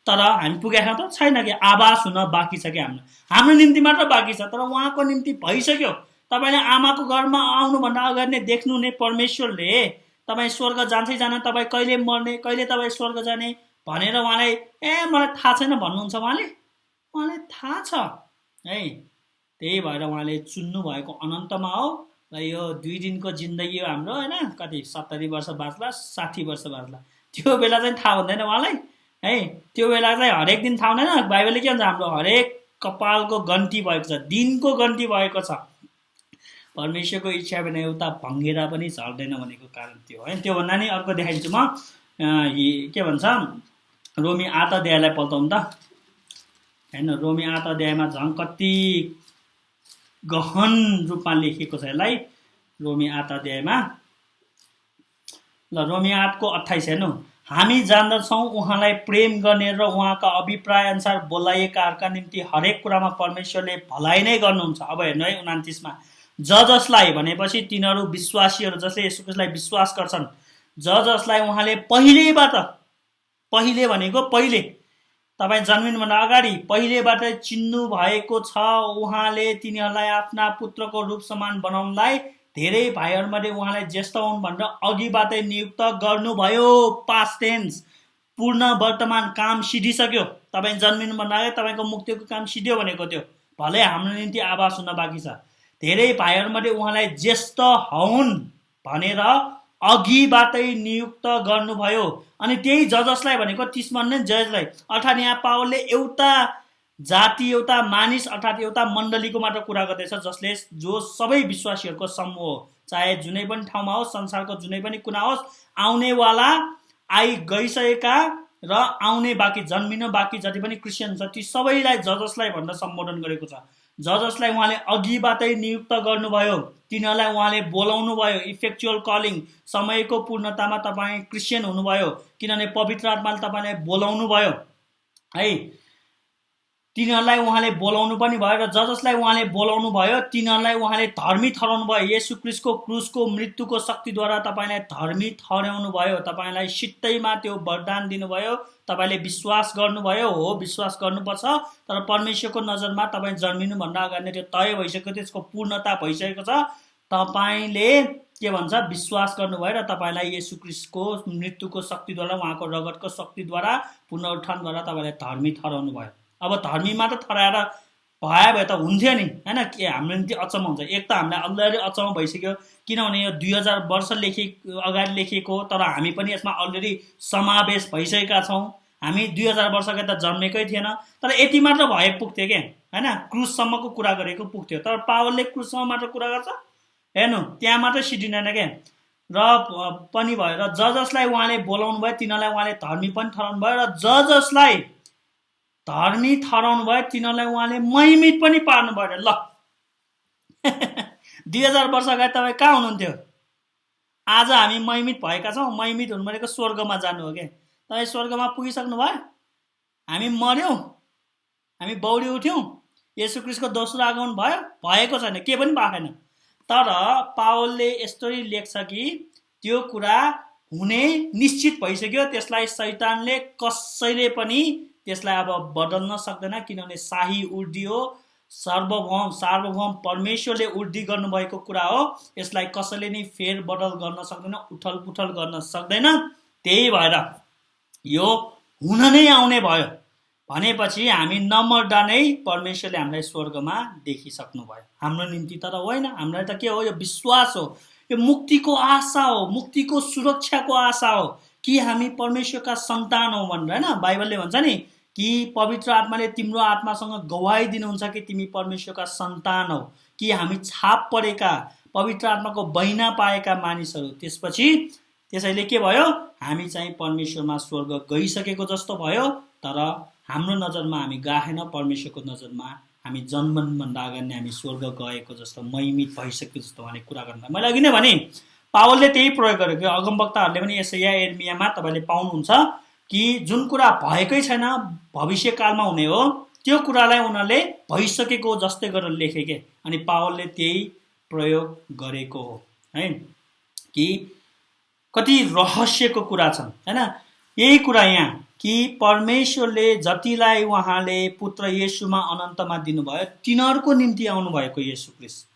तर हामी पुगेका त छैन कि, आभास हुन बाँकी छ कि, हाम्रो निम्ति मात्र बाँकी छ। तर उहाँको निम्ति भइसक्यो। तपाईँले आमाको घरमा आउनुभन्दा अगाडि नै देख्नु नै परमेश्वरले तपाईँ स्वर्ग जान्छै जान, तपाईँ कहिले मर्ने, कहिले तपाईँ स्वर्ग जाने भनेर उहाँलाई मलाई थाहा छैन भन्नुहुन्छ। उहाँलाई थाहा छ है। त्यही भएर उहाँले चुन्नु भएको अनन्तमा हो। र यो 2 दिनको जिन्दगी हो हाम्रो होइन, कति 70 वर्ष बाँच्ला, 60 वर्ष बाँच्ला, त्यो बेला चाहिँ थाहा हुँदैन उहाँलाई है। त्यो बेला चाहिँ हरेक दिन थाहा हुँदैन। बाइबलले के भन्छ, हाम्रो हरेक कपालको गन्ती भएको छ, दिनको गन्ती भएको छ। परमेश्वरको इच्छा बिना एउटा भङ्गेरा पनि झर्दैन भनेको कारण त्यो है। त्यो भन्दा नि अर्को देखाइदिन्छु म। के भन्छ, रोमी 8 अध्यायलाई पल्टाउँ त होइन। रोमी 8 अध्यायमा झन् कति गहन रूपमा लेखिएको छ यसलाई। रोमी 8 अध्यायमा ल, रोमी 8 को 28 हेर्नु। हामी जान्दछौँ उहाँलाई प्रेम गर्ने र उहाँका अभिप्राय अनुसार बोलाइएकाहरूका निम्ति हरेक कुरामा परमेश्वरले भलाइ नै गर्नुहुन्छ। अब हेर्नु है 29मा, जसलाई भनेपछि तिनीहरू विश्वासीहरू जसले येशू ख्रीष्टलाई विश्वास गर्छन्, जसलाई उहाँले पहिलेबाट, पहिले भनेको पहिले, तपाईँ जन्मिनुभन्दा अगाडि पहिलेबाट चिन्नु भएको छ। उहाँले तिनीहरूलाई आफ्ना पुत्रको रूप समान बनाउनलाई धेरै भाइहरूमध्ये उहाँलाई ज्येष्ठ हुन् भनेर अघिबाटै नियुक्त गर्नुभयो। पास्ट टेन्स, पूर्ण वर्तमान काम सिधिसक्यो। तपाईँ जन्मिनुभन्दा अगाडि तपाईँको मुक्तिको काम सिध्यो भनेको त्यो। भले हाम्रो निम्ति आभास हुन बाँकी छ। धेरै भाइहरूमध्ये उहाँलाई ज्येष्ठ हुन् भनेर अघिबाटै नियुक्त गर्नुभयो। अनि त्यही जसलाई भनेको 30 भन्ने जजलाई, अर्थात् यहाँ पावलले एउटा जाति, एउटा मानिस अर्थात् एउटा मण्डलीको मात्र कुरा गर्दैछ, जो सबै विश्वासीहरूको समूह हो। चाहे जुनै पनि ठाउँमा होस्, संसारको जुनै पनि कुना होस्, आउनेवाला, गइसकेका र आउने बाँकी, जन्मिन बाँकी जति पनि क्रिस्चियन छ ती सबैलाई जसलाई भनेर सम्बोधन गरेको छ। जसलाई उहाँले अघिबाटै नियुक्त गर्नुभयो, तिनीहरूलाई उहाँले बोलाउनु भयो। इफेक्चुअल कलिङ, समयको पूर्णतामा तपाईँ क्रिस्चियन हुनुभयो किनभने पवित्र आत्माले तपाईँलाई बोलाउनु भयो है। तिनीहरूलाई उहाँले बोलाउनु पनि भयो र जसलाई उहाँले बोलाउनु भयो तिनीहरूलाई उहाँले धर्मी ठहराउनु भयो। येशू ख्रीष्टको क्रुसको मृत्युको शक्तिद्वारा तपाईँलाई धर्मी ठहराउनु भयो, तपाईँलाई सित्तैमा त्यो वरदान दिनुभयो। तपाईँले विश्वास गर्नुभयो, हो विश्वास गर्नुपर्छ, तर परमेश्वरको नजरमा तपाईँ जन्मिनुभन्दा अगाडि नै त्यो तय भइसक्यो, त्यसको पूर्णता भइसकेको छ। तपाईँले के भन्छ विश्वास गर्नुभयो र तपाईँलाई येशू ख्रीष्टको मृत्युको शक्तिद्वारा, उहाँको रगतको शक्तिद्वारा, पुनरुत्थानद्वारा तपाईँलाई धर्मी ठहराउनु भयो। अब धर्मी मात्र ठहराएर भयो भए त हुन्थ्यो नि, होइन? के हाम्रो निम्ति अचम्म हुन्छ। एक त हामीलाई अलरेडी अचम्म भइसक्यो, किनभने यो 2000 वर्ष अगाडि लेखिएको, तर हामी पनि यसमा अलरेडी समावेश भइसकेका छौँ। हामी 2000 वर्ष अगाडि त जन्मेकै थिएन, तर यति मात्र भए पुग्थ्यो क्या, होइन? क्रुससम्मको कुरा गरेको पुग्थ्यो। तर पावलले क्रुससम्म मात्र कुरा गर्छ, हेर्नु त्यहाँ मात्र सिटिँदैन क्या। र पनि भयो, र जसलाई उहाँले बोलाउनु भयो तिनीहरूलाई उहाँले धर्मी पनि ठहराउनु भयो, र जसलाई धर्मी ठहराउनु भयो तिनीहरूलाई उहाँले महिमित पनि पार्नु भयो। ल 2000 वर्ष अगाडि तपाईँ कहाँ हुनुहुन्थ्यो? आज हामी महिमित भएका छौँ। महिमित हुनु भनेको स्वर्गमा जानु हो क्या। तपाईँ स्वर्गमा पुगिसक्नु भयो? हामी मर्यौँ, हामी बौडी उठ्यौँ, येशू ख्रीष्टको दोस्रो आगमन भयो? भएको छैन, के पनि भएन। तर पावलले यस्तरी लेख्छ कि त्यो कुरा हुने निश्चित भइसक्यो। त्यसलाई शैतानले कसैले पनि त्यसलाई अब बदल्न सक्दैन, किनभने शाही उर्दी हो, सार्वभौम परमेश्वरले उर्दी गर्नुभएको कुरा हो। यसलाई कसैले नि फेरबदल गर्न सक्दैन, उठल पुठल गर्न सक्दैन। त्यही भएर यो हुन नै आउने भयो भनेपछि हामी नमर्दा नै परमेश्वरले हामीलाई स्वर्गमा देखिसक्नु भयो। हाम्रो निम्ति तर होइन, हामीलाई त के हो? यो विश्वास हो, यो मुक्तिको आशा हो, मुक्तिको सुरक्षाको आशा हो कि हामी परमेश्वरका सन्तान हौ भनेर, होइन? बाइबलले भन्छ नि कि पवित्र आत्माले तिम्रो आत्मासँग गवाही दिनुहुन्छ कि तिमी परमेश्वरका सन्तान हौ, कि हामी छाप परेका पवित्र आत्माको बहिना पाएका मानिसहरू। त्यसैले के भयो? हामी चाहिँ परमेश्वरमा स्वर्ग गइसकेको जस्तो भयो। तर हाम्रो नजरमा हामी गएन, परमेश्वरको नजरमा हामी जन्मनुभन्दा अगाडि नै हामी स्वर्ग गएको जस्तो, महिमित भइसकेको जस्तो भने कुरा गर्नु। मैले अघि नै भने पावलले त्यही प्रयोग गरेको। अगमवक्ताहरूले पनि यसाया यिर्मयामा तपाईँले पाउनुहुन्छ कि जुन कुरा भएकै छैन, भविष्यकालमा हुने हो, त्यो कुरालाई उनीहरूले भइसकेको जस्तै गरेर लेखेके। अनि पावलले त्यही प्रयोग गरेको हो, है? कि कति रहस्यको कुरा छन्, होइन? यही कुरा यहाँ कि परमेश्वरले जतिलाई उहाँले पुत्र येशूमा अनन्तमा दिनुभयो तिनीहरूको निम्ति आउनुभएको येशू ख्रीष्ट,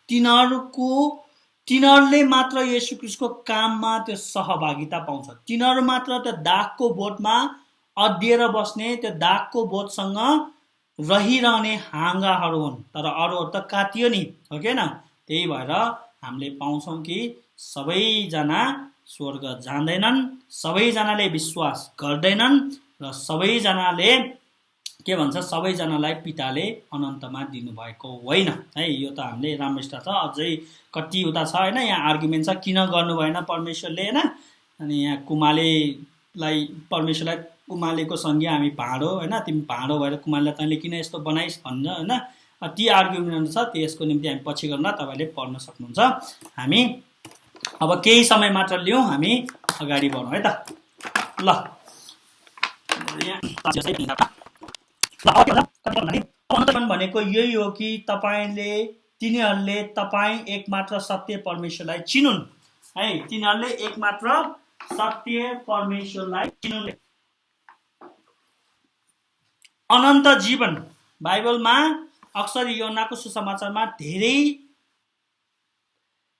तिनीहरूले मात्र येशू ख्रीष्टको काममा त्यो सहभागिता पाउँछ। तिनीहरू मात्र त्यो दागको बोटमा अड्डिएर बस्ने, त्यो दागको बोटसँग रहिरहने हाँगाहरू हुन्। तर अरूहरू त काटियो नि, हो कि न? त्यही भएर हामीले पाउँछौँ कि सबैजना स्वर्ग जाँदैनन्, सबैजनाले विश्वास गर्दैनन्, र सबैजनाले के भन्छ, सबैजनालाई पिताले अनन्तमा दिनुभएको होइन, है? यो त हामीले राम्रोसित छ। अझै कति उता छ, होइन? यहाँ आर्गुमेन्ट छ किन गर्नु भएन परमेश्वरले, होइन? अनि यहाँ कुमालेलाई, परमेश्वरलाई कुमालेको संज्ञा हामी भाँडो, होइन? तिमी भाँडो भएर कुमालेलाई तैँले किन यस्तो बनाइस् भन्छ, होइन? ती आर्गुमेन्ट छ, त्यसको निम्ति हामी पछि गर्दा तपाईँले पढ्न सक्नुहुन्छ। हामी अब केही समय मात्र लिउँ, हामी अगाडि बढौँ है त। ल भनेको यही हो कि तिनीहरूले तपाईँ एकमात्र सत्य परमेश्वरलाई चिनुन्, है? तिनीहरूले एकमात्र सत्य परमेश्वरलाई चिनुन्। अनन्त जीवन बाइबलमा अक्सर यूहन्नाको सुसमाचारमा धेरै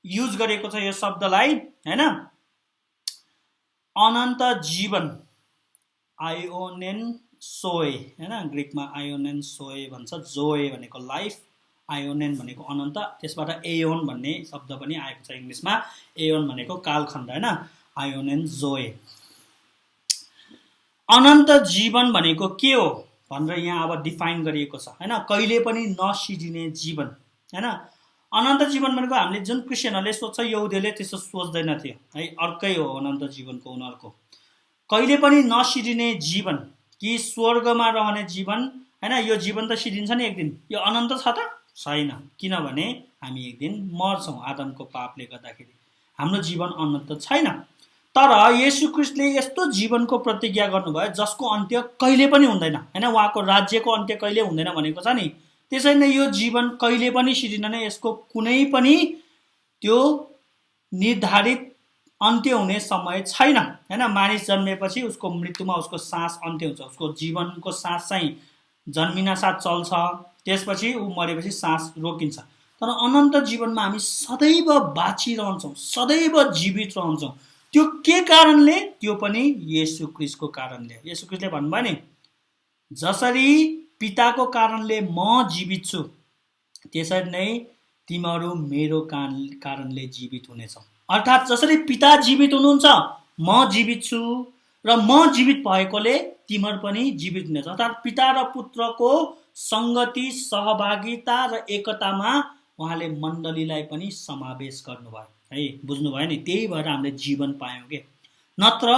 युज गरेको छ यो शब्दलाई, हैन? अनन्त जीवन, आयोनेन सोए, हैन? ग्रीकमा आयोनेन सोए भन्छ। जोए भनेको लाइफ, आयोनेन भनेको अनन्त, त्यसबाट एयोन भन्ने शब्द पनि आएको छ इङ्ग्लिसमा। एयोन भनेको कालखण्ड, हैन? आयोनेन जोए। अनन्त जीवन भनेको के हो भनेर यहाँ अब डिफाइन गरिएको छ, हैन? कहिले पनि नसिद्धिने जीवन, हैन? अनन्त जीवन भनेको हामीले जुन क्रिस्चियनहरूले सोध्छ, यहुदीहरूले त्यसो सोच्दैन थियो, है? अर्कै हो अनन्त जीवनको उनीहरूको। कहिले पनि नसिद्धिने जीवन कि स्वर्गमा रहने जीवन, हैन? यो जीवन त सिद्धिन्छ नि एक दिन, यो अनन्त छ त छैन, किनभने हामी एक दिन मर्छौँ आदमको पापले गर्दाखेरि। हाम्रो जीवन अनन्त छैन। तर येशू ख्रीष्टले यस्तो जीवनको प्रतिज्ञा गर्नुभयो जसको अन्त्य कहिले पनि हुँदैन हैन, उहाँको राज्यको अन्त्य कहिले हुँदैन भनेको छ नि। त्यसैले यो जीवन कहिले पनि सिरिँदैन, यसको कुनै पनि त्यो निर्धारित अन्त्य हुने समय छैन हैन। मानिस जन्मेपछि उसको मृत्युमा उसको सास अन्त्य हुन्छ, उसको जीवनको सास चाहिँ जन्मिना साथ चल्छ, त्यसपछि ऊ मरेपछि सास रोकिन्छ। तर अनन्त जीवनमा हामी सदैव बाँचिरहन्छौँ, सदैव जीवित रहन्छौँ। त्यो के कारणले? त्यो पनि येशू ख्रीष्टको कारणले। येशू ख्रीष्टले भन्नुभयो नि, जसरी पिताको कारणले म जीवित छु त्यसरी नै तिमीहरू मेरो कारणले जीवित हुनेछौ। अर्थात् जसरी पिता जीवित हुनुहुन्छ म जीवित छु र म जीवित भएकोले तिमीहरू पनि जीवित हुनेछ। अर्थात् पिता र पुत्रको संगति, सहभागिता र एकतामा उहाँले मण्डलीलाई पनि समावेश गर्नुभयो है। बुझ्नुभयो नि? त्यही भएर हामीले जीवन पायौँ के। नत्र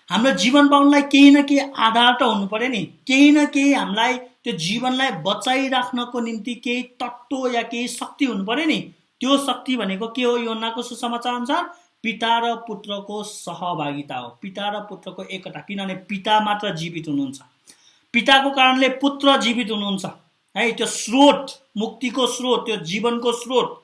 हाम्रो जीवन पाउनलाई केही न केही आधार त हुनु पर्यो नि, केही न केही हामीलाई त्यो जीवनलाई बचाइराख्नको निम्ति केही तत्त्व या केही शक्ति हुनु पर्यो नि। त्यो शक्ति भनेको के हो? यूहन्नाको सुसमाचार अनुसार पिता र पुत्रको सहभागिता हो, पिता र पुत्रको एकता। किनभने पिता मात्र जीवित हुनुहुन्छ, पिताको कारणले पुत्र जीवित हुनुहुन्छ है। त्यो स्रोत, मुक्तिको स्रोत, त्यो जीवनको स्रोत।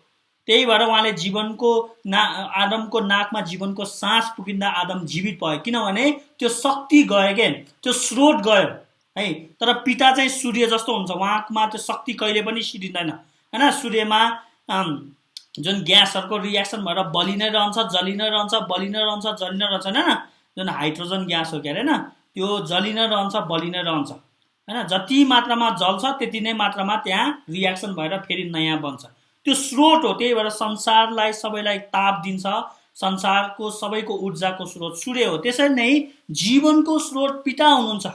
त्यही भएर उहाँले जीवनको आदमको नाकमा जीवनको सास पुगिँदा आदम जीवित भयो, किनभने त्यो शक्ति गयो के, त्यो स्रोत गयो है। तर पिता चाहिँ सूर्य जस्तो हुन्छ, उहाँमा त्यो शक्ति कहिले पनि सिरिँदैन हैन। सूर्यमा जुन ग्यासहरूको रियाक्सन भएर बलि नै रहन्छ, जलि नै रहन्छ, बलि नै रहन्छ, जलि नै रहन्छ हैन। जुन हाइड्रोजन ग्यास हो के अरे हैन, त्यो जलि नै रहन्छ, बलि नै रहन्छ हैन। जति मात्रामा जल्छ त्यति नै मात्रामा त्यहाँ रियाक्सन भएर फेरि नयाँ बन्छ। त्यो स्रोत हो। त्यही भएर संसारलाई सबैलाई ताप दिन्छ, संसारको सबैको ऊर्जाको स्रोत सूर्य हो। त्यसरी नै जीवनको स्रोत पिता हुनुहुन्छ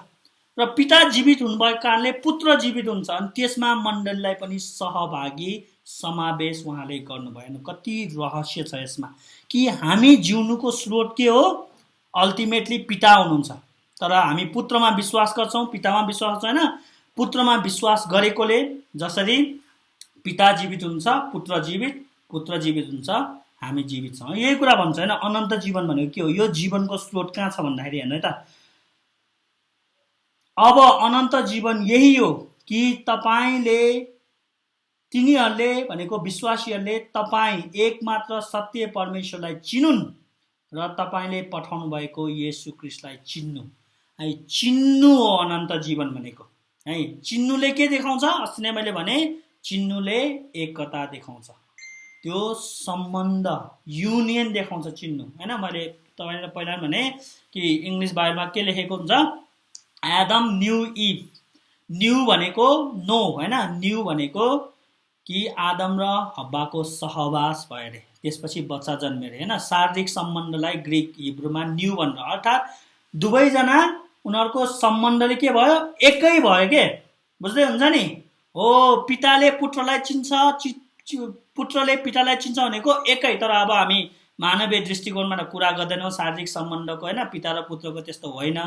र पिता जीवित हुनुभएको कारणले पुत्र जीवित हुन्छ, अनि त्यसमा मण्डलीलाई पनि सहभागी, समावेश उहाँले गर्नुभयो। कति रहस्य छ यसमा कि हामी जिउनुको स्रोत के हो? अल्टिमेटली पिता हुनुहुन्छ। तर हामी पुत्रमा विश्वास गर्छौँ, पितामा विश्वास छैन। पुत्रमा विश्वास गरेकोले जसरी पिता जीवित हुन्छ, पुत्र जीवित हुन्छ, हामी जीवित छौँ। यही कुरा भन्छ हैन। अनन्त जीवन भनेको के हो? यो जीवनको स्रोत कहाँ छ भन्दाखेरि हेर्नु है त। अब अनन्त जीवन यही हो कि तिनीहरूले भनेको विश्वासीहरूले तपाईँ एकमात्र सत्य परमेश्वरलाई चिनुन् र तपाईँले पठाउनु भएको येशू ख्रीष्टलाई चिन्नु है। चिन्नु हो अनन्त जीवन भनेको है। चिन्नुले के देखाउँछ? अस्ति नै मैले भने, चिन्नुले एकता देखाउँछ, त्यो सम्बन्ध, युनियन देखाउँछ चिन्नु हैन। मैले तपाईँलाई पहिला भने कि इङ्ग्लिस बाइबलमा के लेखेको हुन्छ? एडम न्यू इभ। न्यू भनेको नो हैन, न्यू भनेको कि आदम र हब्बाको सहवास भयो अरे, त्यसपछि बच्चा जन्मियो अरे हैन। शारीरिक सम्बन्धलाई ग्रिक हिब्रूमा न्यू भनेर, अर्थात् दुवैजना उनीहरूको सम्बन्धले के भयो? एकै भयो के। बुझ्दै हुन्छ नि? हो, पिताले पुत्रलाई चिन्छ, पुत्रले पितालाई चिन्छ भनेको एकै। तर अब हामी मानवीय दृष्टिकोणबाट कुरा गर्दैनौँ शारीरिक सम्बन्धको हैन, पिता र पुत्रको त्यस्तो होइन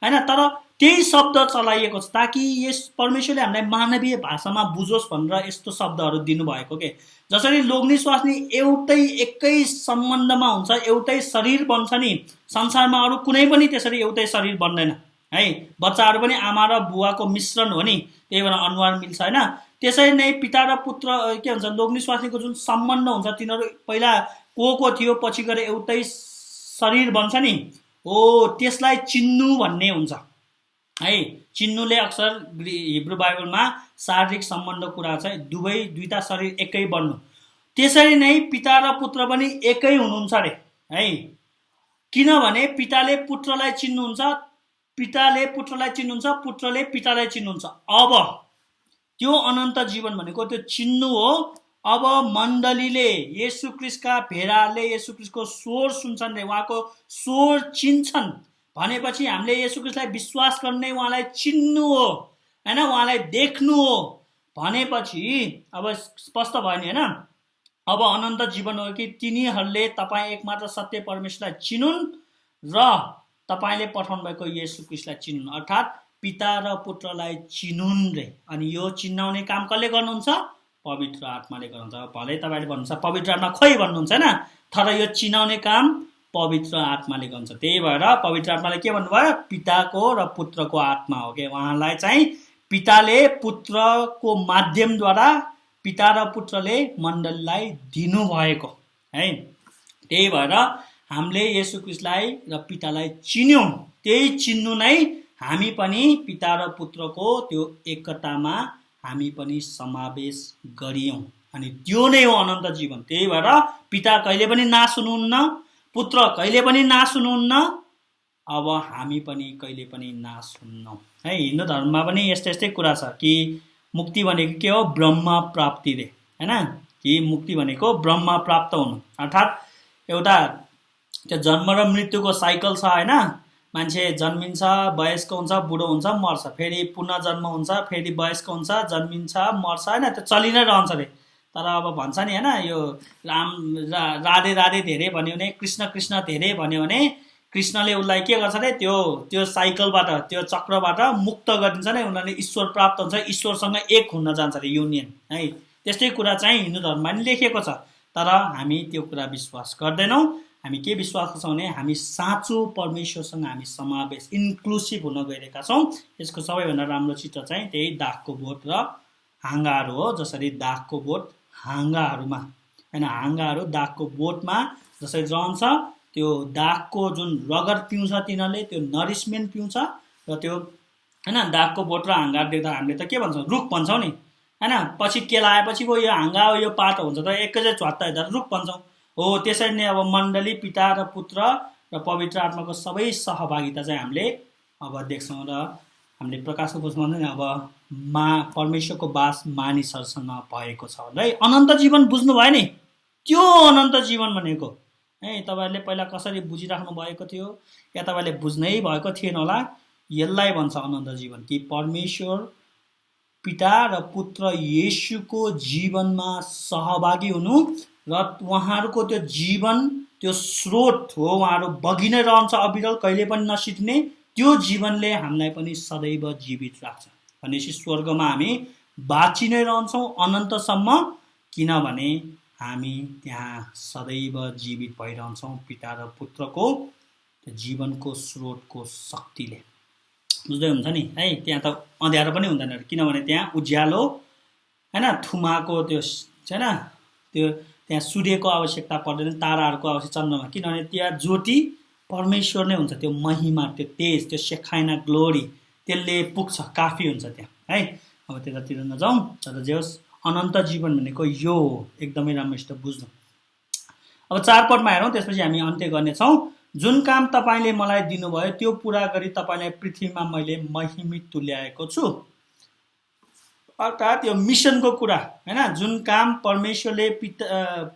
हैन। तर त्यही शब्द चलाइएको छ ताकि यस परमेश्वरले हामीलाई मानवीय भाषामा बुझोस् भनेर यस्तो शब्दहरू दिनुभएको के। जसरी लोग्ने स्वास्नी एउटै एकै सम्बन्धमा हुन्छ, एउटै शरीर बन्छ नि, संसारमा अरू कुनै पनि त्यसरी एउटै शरीर बन्दैन है। बच्चाहरू पनि आमा र बुवाको मिश्रण हो नि, त्यही भएर अनुहार मिल्छ हैन। त्यसरी नै पिता र पुत्र के हुन्छ, लोग्ने स्वास्नीको जुन सम्बन्ध हुन्छ, तिनीहरू पहिला को थियो, पछि गएर एउटै शरीर बन्छ नि, हो त्यसलाई चिन्नु भन्ने हुन्छ है। चिन्नुले अक्सर हिब्रू बाइबलमा शारीरिक सम्बन्ध कुरा चाहिँ दुईटा शरीर एकै बन्नु। त्यसरी नै पिता र पुत्र पनि एकै हुनुहुन्छ अरे है। किनभने पिताले पुत्रलाई चिन्नुहुन्छ, पिताले पुत्रलाई चिन्नुहुन्छ, पुत्रले पितालाई चिन्नुहुन्छ। अब त्यो अनन्त जीवन भनेको त्यो चिन्नु हो। अब मण्डलीले येशू ख्रीष्टका भेडाहरूले येशू ख्रीष्टको स्वर सुन्छन् रे, उहाँको स्वर चिन्छन् भनेपछि हामीले येशू ख्रीष्टलाई विश्वास गर्ने, उहाँलाई चिन्नु हो हैन, उहाँलाई देख्नु हो भनेपछि अब स्पष्ट भयो नि हैन। अब अनन्त जीवन हो कि तिनीहरूले तपाईँ एकमात्र सत्य परमेश्वरलाई चिनुन् र तपाईँले पठाउनु भएको येशू ख्रीष्टलाई चिनुन्, अर्थात् पिता र पुत्रलाई चिनुन् रे। अनि यो चिनाउने काम कसले गर्नुहुन्छ? पवित्र आत्माले गर्नुहुन्छ। भलै तपाईँले भन्नुहुन्छ पवित्र आत्मा खोइ भन्नुहुन्छ हैन, तर यो चिनाउने काम पवित्र आत्माले गर्छ। त्यही भएर पवित्र आत्माले के भन्नुभयो? पिताको र पुत्रको आत्मा हो के। उहाँलाई चाहिँ पिताले पुत्रको माध्यमद्वारा पिता र पुत्रले मण्डलीलाई दिनुभएको है। त्यही भएर हामीले येशू ख्रीष्टलाई र पितालाई चिन्यौँ। त्यही चिन्नु नै हामी पनि पिता र पुत्रको त्यो एकतामा हामी पनि समावेश गरियौँ। अनि त्यो नै हो अनन्त जीवन। त्यही भएर पिता कहिले पनि नाश हुनुहुन्न, पुत्र कहिले पनि नाश हुनुहुन्न, अब हामी पनि कहिले पनि नाश हुन्नौँ है। हिन्दू धर्ममा पनि यस्तै यस्तै कुरा छ कि मुक्ति भनेको के हो? ब्रह्म प्राप्ति रे हैन, कि मुक्ति भनेको ब्रह्म प्राप्त हुनु। अर्थात् एउटा त्यो जन्म र मृत्युको साइकल छ हैन। मान्छे जन्मिन्छ, वयस्क हुन्छ, बुढो हुन्छ, मर्छ, फेरि पुनः जन्म हुन्छ, फेरि वयस्क हुन्छ, जन्मिन्छ, मर्छ हैन। त्यो चलि नै रहन्छ रे। तर अब भन्छ नि हैन, यो राधे राधे धेरै भन्यो भने, कृष्ण कृष्ण धेरै भन्यो भने कृष्णले उसलाई के गर्छ रे? त्यो साइकलबाट, त्यो चक्रबाट मुक्त गरिदिन्छ नै। उनीहरूले ईश्वर प्राप्त हुन्छ, ईश्वरसँग एक हुन जान्छ रे, युनियन है। त्यस्तै कुरा चाहिँ हिन्दू धर्ममा नि लेखिएको छ। तर हामी त्यो कुरा विश्वास गर्दैनौँ। हामी के विश्वास गर्छौँ भने हामी साँचो परमेश्वरसँग हामी समावेश, इन्क्लुसिभ हुन गइरहेका छौँ। यसको सबैभन्दा राम्रो चित्र चाहिँ त्यही दागको बोट र हाँगाहरू हो। जसरी दागको बोट हाँगाहरूमा हैन, हाँगाहरू दागको बोटमा जसरी रहन्छ, त्यो दागको जुन रगत पिउँछ तिनीहरूले, त्यो नरिसमेन्ट पिउँछ। र त्यो हैन दागको बोट र हाँगा देख्दा हामीले त के भन्छौँ? रुख भन्छौँ नि हैन। पछि केलाएपछि पो यो हाँगा हो, यो पात हुन्छ, त एकैचोटि झ्वात्ता हेर्दा रुख भन्छौँ। हो त्यसरी नै अब मण्डली, पिता र पुत्र र पवित्र आत्माको सबै सहभागिता चाहिँ हामीले अब देख्छौँ। र हामीले प्रकाशको पुस्तकमा नि अब परमेश्वरको वास मानिसहरूसँग भएको छ है। अनन्त जीवन बुझ्नु भयो नि? त्यो अनन्त जीवन भनेको है। तपाईँहरूले पहिला कसरी बुझिराख्नु भएको थियो या तपाईँहरूले बुझ्नै भएको थिएन होला। यसलाई भन्छ अनन्त जीवन, कि परमेश्वर पिता र पुत्र येशूको जीवनमा सहभागी हुनु र उहाँहरूको त्यो जीवन, त्यो स्रोत हो, उहाँहरू बगि नै रहन्छ अविरल, कहिले पनि नसिद्धिने। त्यो जीवनले हामीलाई पनि सदैव जीवित राख्छ। भनेपछि स्वर्गमा हामी बाँचि नै रहन्छौँ अनन्तसम्म, किनभने हामी त्यहाँ सदैव जीवित भइरहन्छौँ पिता र पुत्रको जीवनको स्रोतको शक्तिले। बुझ्दै हुन्छ नि है। त्यहाँ त अँध्यारो पनि हुँदैन, किनभने त्यहाँ उज्यालो हैन, थुमाको त्यो छैन, त्यो त्यहाँ सूर्यको आवश्यकता पर्दैन, ताराहरूको आवश्यकता, चन्द्रमा, किनभने त्यहाँ ज्योति परमेश्वर नै हुन्छ। त्यो महिमा, त्यो तेज, त्यो शेखाइना ग्लोरी, त्यसले पुग्छ, काफी हुन्छ त्यहाँ है। अब त्यतातिर नजाउँ। तर जे होस्, अनन्त जीवन भनेको यो हो। एकदमै राम्रोसित बुझ्नु। अब 4 पदमा हेरौँ, त्यसपछि हामी अन्त्य गर्नेछौँ। जुन काम तपाईँले मलाई दिनुभयो त्यो पुरा गरी तपाईँलाई पृथ्वीमा मैले महिमित तुल्याएको छु। अर्थात् यो मिसनको कुरा हैन। जुन काम परमेश्वरले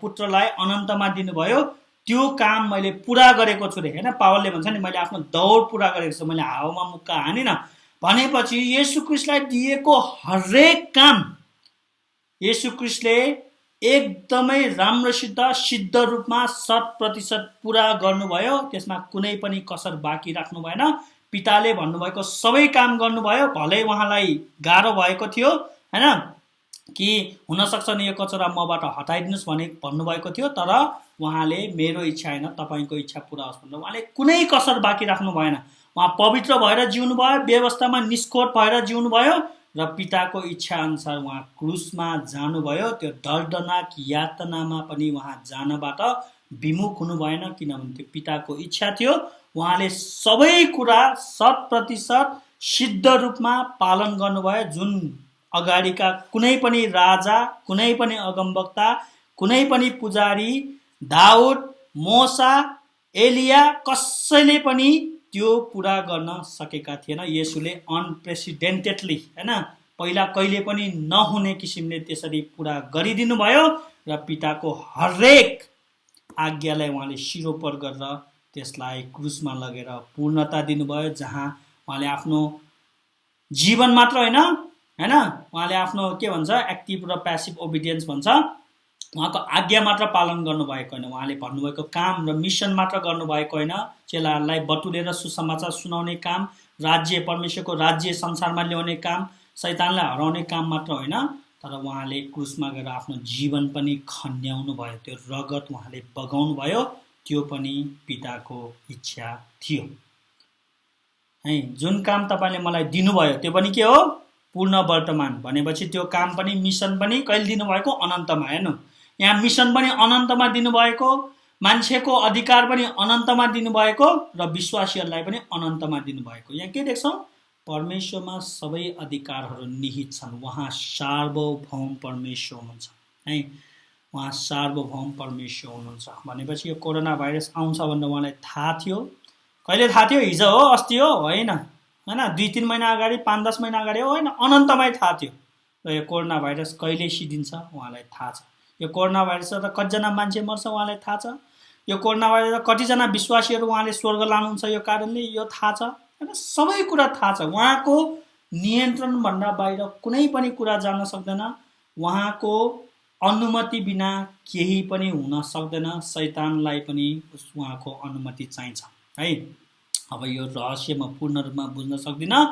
पुत्रलाई अनन्तमा दिनुभयो त्यो काम मैले पुरा गरेको छु रे हैन। पावलले भन्छ नि, मैले आफ्नो दौड पुरा गरेको छु, मैले हावामा मुक्का हानिन। भनेपछि येशू ख्रीष्टलाई दिएको हरेक काम येशू ख्रीष्टले एकदमै राम्रोसित सिद्ध रूपमा 100% पुरा गर्नुभयो। त्यसमा कुनै पनि कसर बाँकी राख्नु भएन। पिताले भन्नुभएको सबै काम गर्नुभयो। भलै उहाँलाई गाह्रो भएको थियो हैन, कि हुनसक्छ नि यो कचरा मबाट हटाइदिनुहोस् भने भन्नुभएको थियो। तर उहाँले मेरो इच्छा होइन तपाईँको इच्छा पुरा होस् भनेर उहाँले कुनै कसर बाँकी राख्नु भएन। उहाँ पवित्र भएर जिउनु भयो, व्यवस्थामा निष्कोट भएर जिउनु भयो र पिताको इच्छा अनुसार उहाँ क्रुसमा जानुभयो। त्यो दर्दनाक यातनामा पनि उहाँ जानबाट विमुख हुनु भएन, किनभने त्यो पिताको इच्छा थियो। उहाँले सबै कुरा 100% सिद्ध रूपमा पालन गर्नुभयो। जुन अगाडिका कुनै पनि राजा, कुनै पनि अगमवक्ता, कुनै पनि पुजारी, दाउद, मोसा, एलिया, कसैले पनि त्यो पुरा गर्न सकेका थिएन। येशूले अनप्रेसिडेन्टेडली हैन, पहिला कहिले पनि नहुने किसिमले त्यसरी पुरा गरिदिनु भयो र पिताको हरेक आज्ञालाई उहाँले शिरोपर गरेर त्यसलाई क्रुसमा लगेर पूर्णता दिनुभयो। जहाँ उहाँले आफ्नो जीवन मात्र होइन हैन, उहाँले आफ्नो के भन्छ, एक्टिभ र प्यासिभ ओबिडियन्स भन्छ, उहाँको आज्ञा मात्र पालन गर्नुभएको होइन, उहाँले भन्नुभएको काम र मिसन मात्र गर्नुभएको होइन। चेलाहरूलाई बटुलेर सुसमाचार सुनाउने काम, राज्य, परमेश्वरको राज्य संसारमा ल्याउने काम, शैतानलाई हराउने काम मात्र होइन, तर उहाँले क्रुसमा गएर आफ्नो जीवन पनि खन्याउनु भयो। त्यो रगत उहाँले बगाउनु भयो त्यो पनि पिताको इच्छा थियो है। जुन काम तपाईले मलाई दिनुभयो त्यो पनि के हो पूर्ण वर्तमान भनेपछि त्यो काम पनि मिसन पनि कहिले दिनुभएको अनन्तमा। हेर्नु यहाँ मिसन पनि अनन्तमा दिनुभएको, मान्छेको अधिकार पनि अनन्तमा दिनुभएको र विश्वासीहरूलाई पनि अनन्तमा दिनुभएको। यहाँ के देख्छौँ परमेश्वरमा सबै अधिकारहरू निहित छन्। उहाँ सार्वभौम परमेश्वर हुनुहुन्छ है। उहाँ सार्वभौम परमेश्वर हुनुहुन्छ भनेपछि यो कोरोना भाइरस आउँछ भनेर उहाँलाई थाहा थियो। कहिले थाहा थियो? हिजो हो, अस्ति हो? होइन हैन, 2-3 महिना अगाडि, 5-10 महिना अगाडि हो? होइन, अनन्तमै थाहा थियो। र यो कोरोना भाइरस कहिले सिद्धिन्छ उहाँलाई थाहा छ। यो कोरोना भाइरस त कतिजना मान्छे मर्छ उहाँलाई थाहा छ। यो कोरोना भाइरस कतिजना विश्वासीहरू उहाँले स्वर्ग लानुहुन्छ यो कारणले यो थाहा छ हैन। सबै कुरा थाहा छ। उहाँको नियन्त्रणभन्दा बाहिर कुनै पनि कुरा जान सक्दैन। उहाँको अनुमति बिना केही पनि हुन सक्दैन। शैतानलाई पनि उहाँको अनुमति चाहिन्छ है। अब यो रहस्य म पूर्ण रूपमा बुझ्न सक्दिनँ,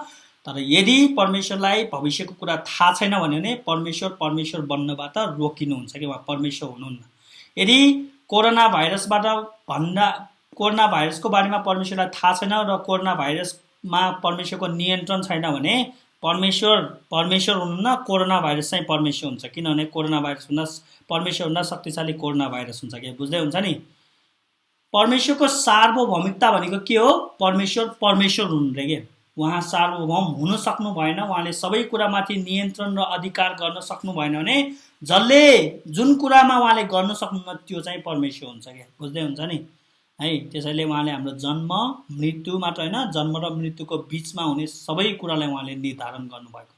तर यदि परमेश्वरलाई भविष्यको कुरा थाहा छैन भने परमेश्वर बन्नबाट रोकिनुहुन्छ कि उहाँ परमेश्वर हुनुहुन्न। यदि कोरोना भाइरसको बारेमा परमेश्वरलाई थाहा छैन र कोरोना भाइरसमा परमेश्वरको नियन्त्रण छैन भने परमेश्वर हुनुहुन्न, कोरोना भाइरस चाहिँ परमेश्वर हुन्छ। किनभने कोरोना भाइरस भन्दा परमेश्वर भन्दा शक्तिशाली कोरोना भाइरस हुन्छ कि बुझ्दै हुन्छ नि। परमेश्वरको सार्वभौमिकता भनेको के हो? परमेश्वर हुनुहुन्थ्यो के। उहाँ सार्वभौम हुन सक्नु भएन, उहाँले सबै कुरामाथि नियन्त्रण र अधिकार गर्न सक्नु भएन भने जसले जुन कुरामा उहाँले गर्न सक्नुहुन्न त्यो चाहिँ परमेश्वर हुन्छ क्या। बुझ्दै हुन्छ नि है। त्यसैले उहाँले हाम्रो जन्म मृत्यु मात्र होइन, जन्म र मृत्युको बिचमा हुने सबै कुरालाई उहाँले निर्धारण गर्नुभएको।